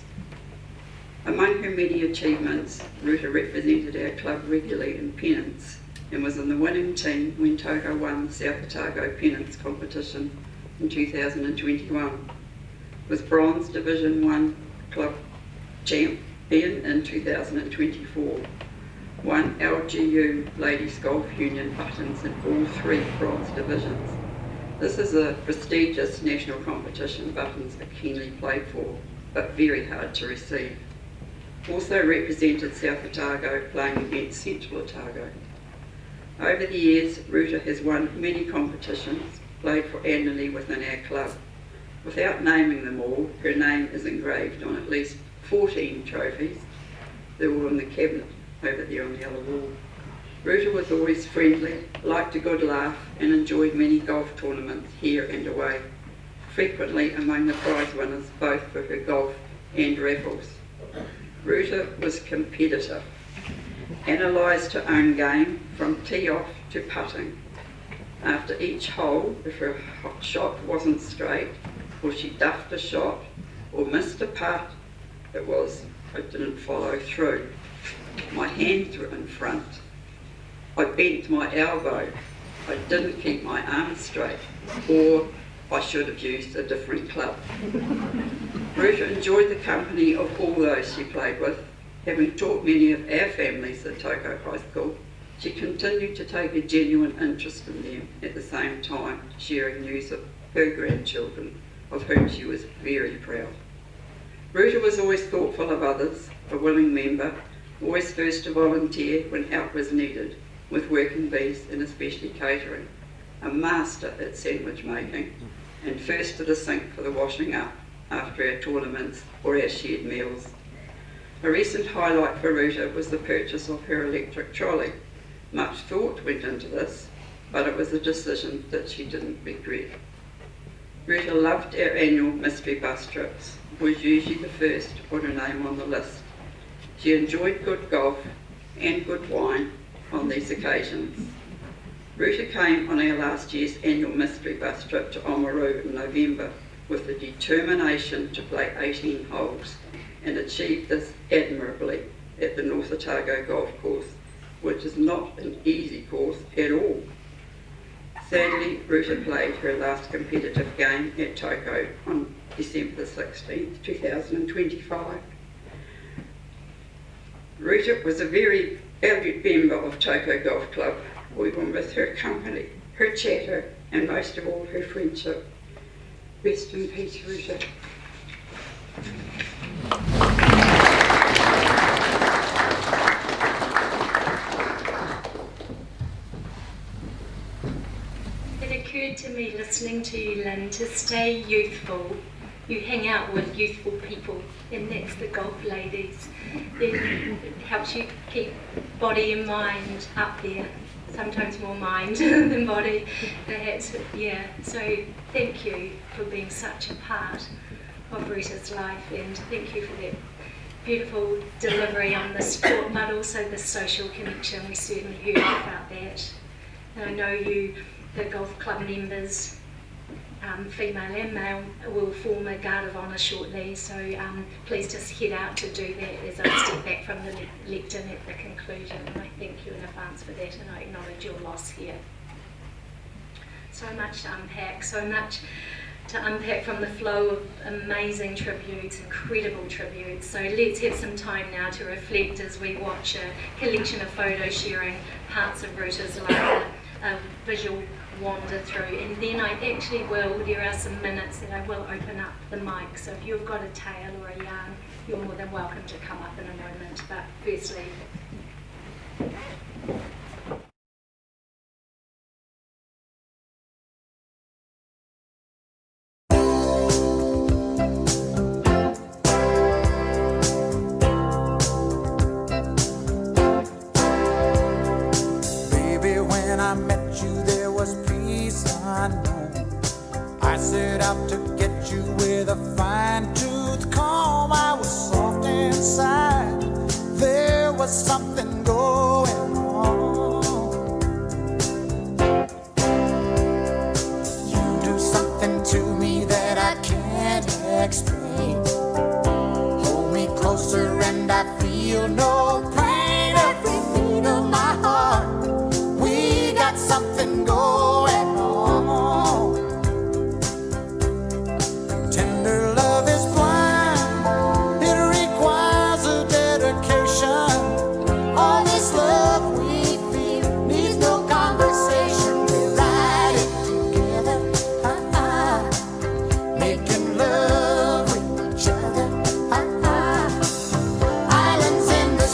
Among her many achievements, Ruta represented our club regularly in pennants and was in the winning team when Toko won the South Otago Pennants competition in 2021, was Bronze Division 1 club champion in 2024, won LGU Ladies Golf Union buttons in all 3 bronze divisions. This is a prestigious national competition. Buttons are keenly played for, but very hard to receive. Also represented South Otago, playing against Central Otago. Over the years, Ruta has won many competitions, played for annually within our club. Without naming them all, her name is engraved on at least 14 trophies. They're all in the cabinet over there on the other wall. Ruta was always friendly, liked a good laugh, and enjoyed many golf tournaments here and away, frequently among the prize winners both for her golf and raffles. Ruta was competitive, analysed her own game from tee off to putting. After each hole, if her shot wasn't straight, or she duffed a shot, or missed a putt, it was, I didn't follow through. My hands were in front. I bent my elbow. I didn't keep my arm straight, or I should have used a different club. Ruta enjoyed the company of all those she played with. Having taught many of our families at Toko High School, she continued to take a genuine interest in them, at the same time sharing news of her grandchildren, of whom she was very proud. Ruta was always thoughtful of others, a willing member, always first to volunteer when help was needed, with working bees and especially catering, a master at sandwich making, and first to the sink for the washing up after our tournaments or our shared meals. A recent highlight for Ruta was the purchase of her electric trolley. Much thought went into this, but it was a decision that she didn't regret. Ruta loved our annual mystery bus trips, was usually the first to put her name on the list. She enjoyed good golf and good wine on these occasions. Ruta came on our last year's annual mystery bus trip to Oamaru in November, with the determination to play 18 holes and achieved this admirably at the North Otago Golf Course, which is not an easy course at all. Sadly, Ruta played her last competitive game at Toko on December the 16th, 2025. Ruta was a very valued member of Toko Golf Club. We will miss her company, her chatter, and most of all, her friendship. Rest in peace, Ruta. It occurred to me listening to you, Lynn, to stay youthful. You hang out with youthful people, and that's the golf ladies. It helps you keep body and mind up there. Sometimes more mind than body, perhaps, yeah. So thank you for being such a part of Ruta's life, and thank you for that beautiful delivery on the sport, but also the social connection. We certainly heard about that. And I know you, the golf club members, female and male, will form a guard of honour shortly, so please just head out to do that as I step back from the lectern at the conclusion, and I thank you in advance for that, and I acknowledge your loss here. So much to unpack, so much to unpack from the flow of amazing tributes, incredible tributes. So let's have some time now to reflect as we watch a collection of photos sharing parts of Ruta's life, a visual wander through, and then I actually will, there are some minutes that I will open up the mic, so if you've got a tale or a yarn, you're more than welcome to come up in a moment, but firstly, Baby, when I met you there was peace unknown. I set out to get you with a fine-tooth comb. I was soft inside, there was something going on. You do something to me that I can't explain. Hold me closer and I feel no pain. Every beat of my heart, we got something going on. Tender love is blind, it requires a dedication. All this love we feel needs no conversation. We ride it together, making love with each other. Islands in the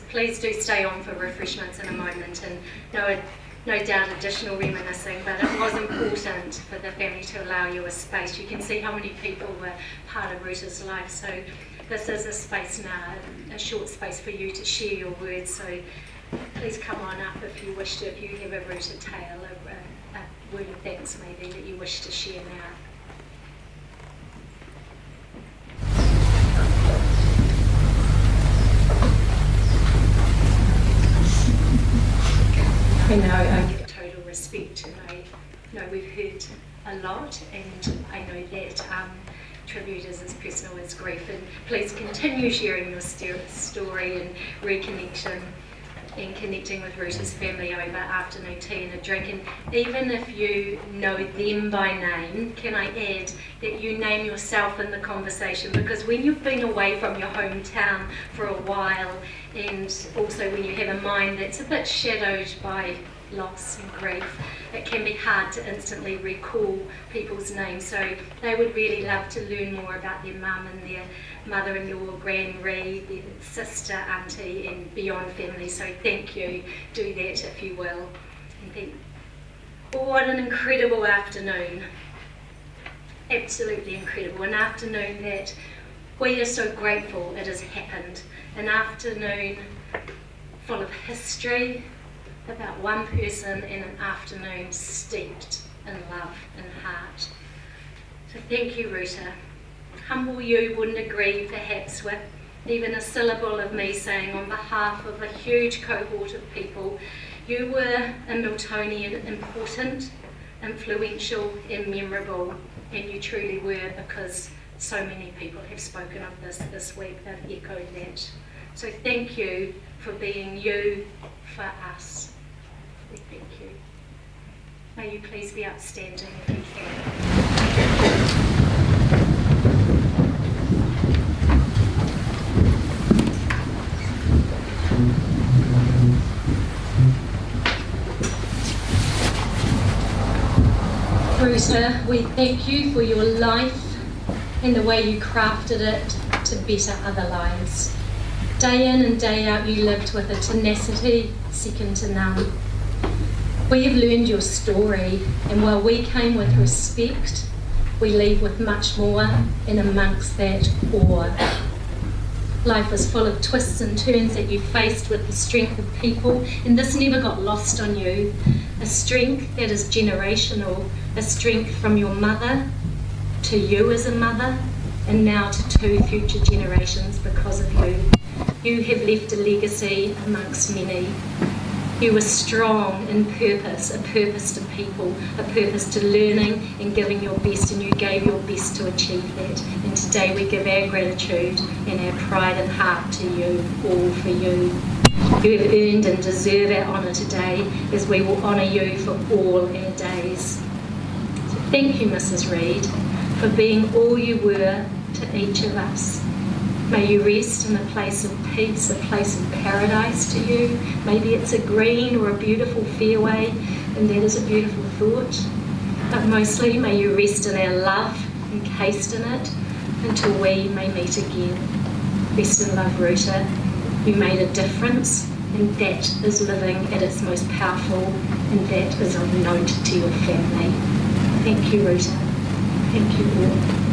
please do stay on for refreshments in a moment, and no doubt additional reminiscing, but it was important for the family to allow you a space. You can see how many people were part of Ruta's life, so this is a space now, a short space for you to share your words, so please come on up if you wish to, if you have a Ruta tale, a word of thanks maybe that you wish to share now. I know, total respect, and I know we've heard a lot, and I know that tribute is as personal as grief, and please continue sharing your story and reconnection and connecting with Ruta's family over afternoon tea and a drink. And even if you know them by name, can I add that you name yourself in the conversation, because when you've been away from your hometown for a while, and also when you have a mind that's a bit shadowed by loss and grief, it can be hard to instantly recall people's names. So they would really love to learn more about their mum and their mother-in-law, Gran Reid, their sister, auntie, and beyond family. So thank you. Do that if you will. And what an incredible afternoon. Absolutely incredible. An afternoon that we are so grateful it has happened. An afternoon full of history about one person, and an afternoon steeped in love and heart. So thank you, Ruta. Humble you wouldn't agree perhaps with even a syllable of me saying on behalf of a huge cohort of people, you were a Miltonian, important, influential and memorable, and you truly were, because so many people have spoken of this week. They've echoed that. So thank you for being you for us. We thank you. May you please be upstanding if you can. Ruta, we thank you for your life and the way you crafted it to better other lives. Day in and day out you lived with a tenacity second to none. We have learned your story, and while we came with respect, we leave with much more, and amongst that, awe. Life is full of twists and turns that you faced with the strength of people, and this never got lost on you. A strength that is generational, a strength from your mother to you as a mother, and now to 2 future generations because of you. You have left a legacy amongst many. You were strong in purpose, a purpose to people, a purpose to learning and giving your best, and you gave your best to achieve that. And today we give our gratitude and our pride and heart to you, all for you. You have earned and deserve our honour today, as we will honour you for all our days. So thank you, Mrs. Reid, for being all you were to each of us. May you rest in a place of peace, a place of paradise to you. Maybe it's a green or a beautiful fairway, and that is a beautiful thought. But mostly may you rest in our love, encased in it, until we may meet again. Rest in love, Ruta. You made a difference, and that is living at its most powerful, and that is of note to your family. Thank you, Ruta. Thank you all.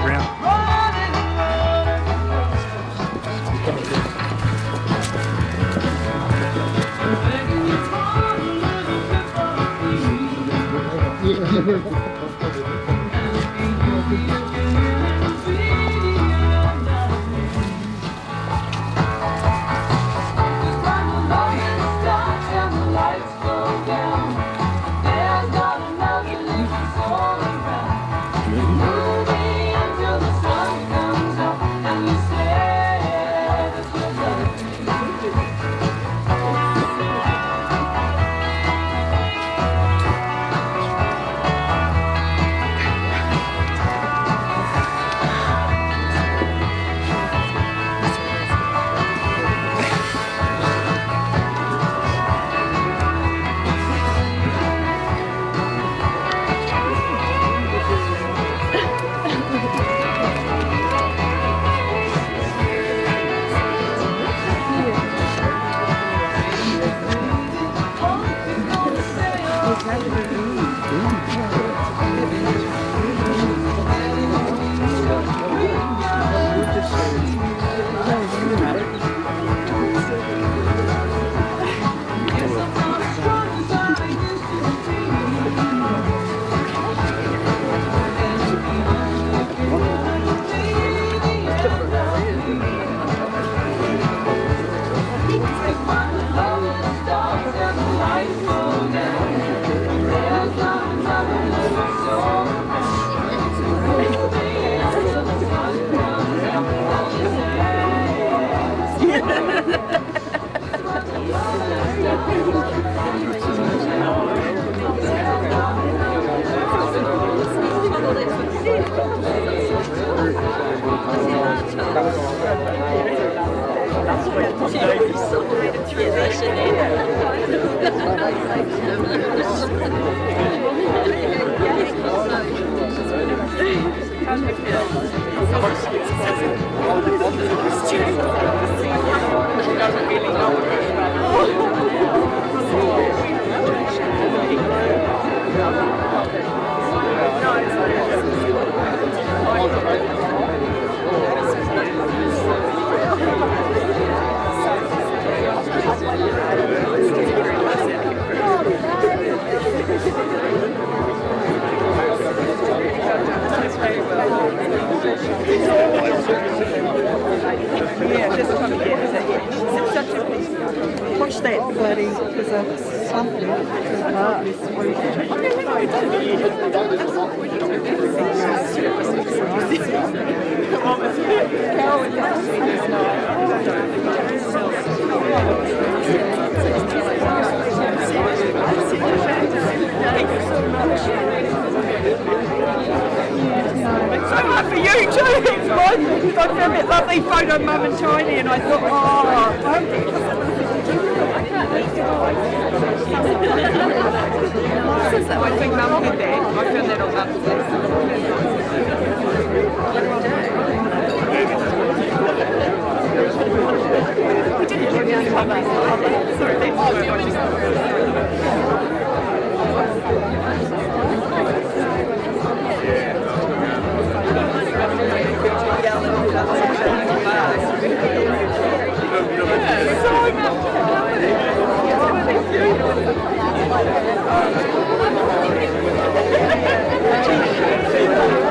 background. Watch that bloody, there's a something. So much for you too, because I found that lovely photo of Mum and Tiny and I thought, I think Mum did that. I found that on Mum's so much.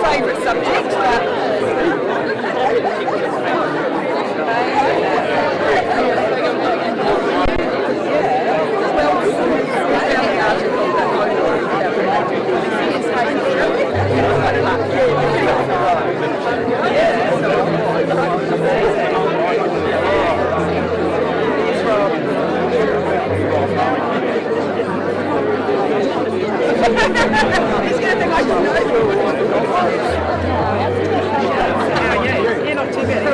favourite subject, but he's going to think I don't know. You're not too bad.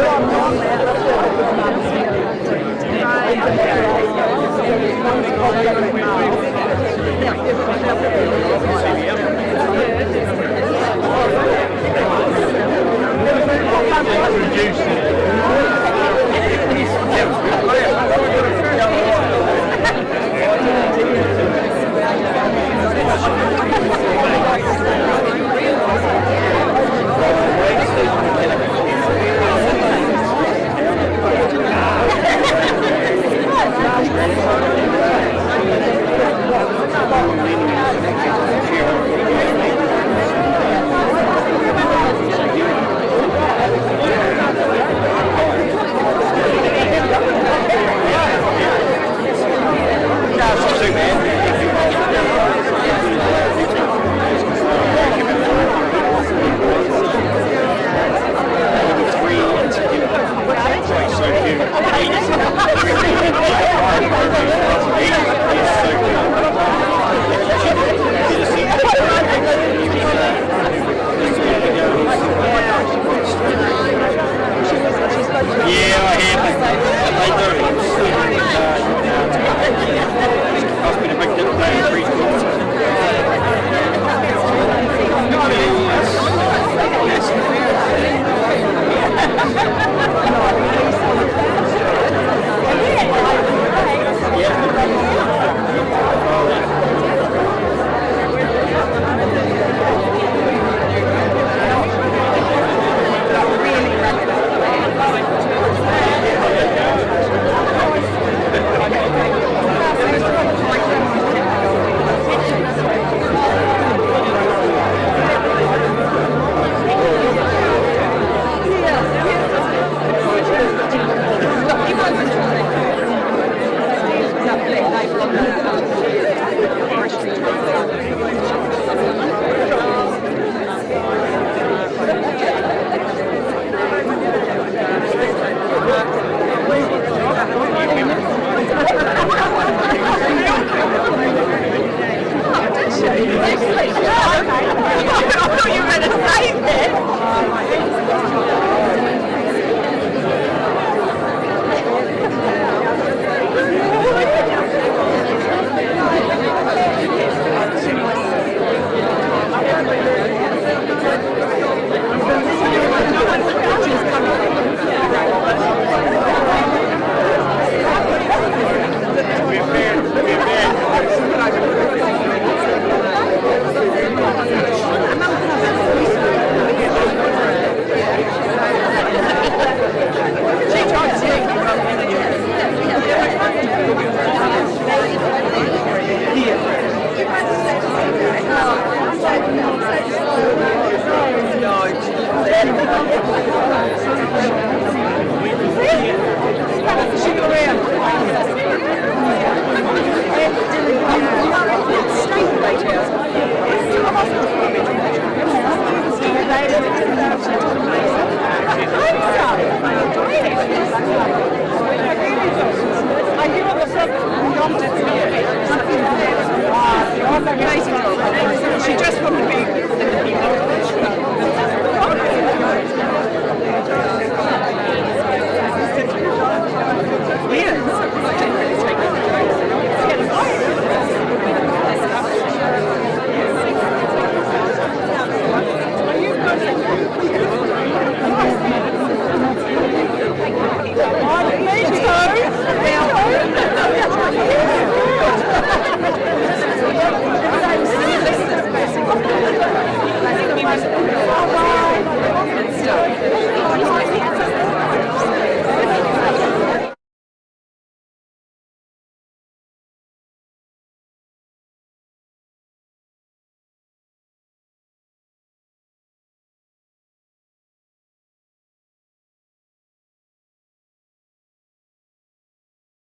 No.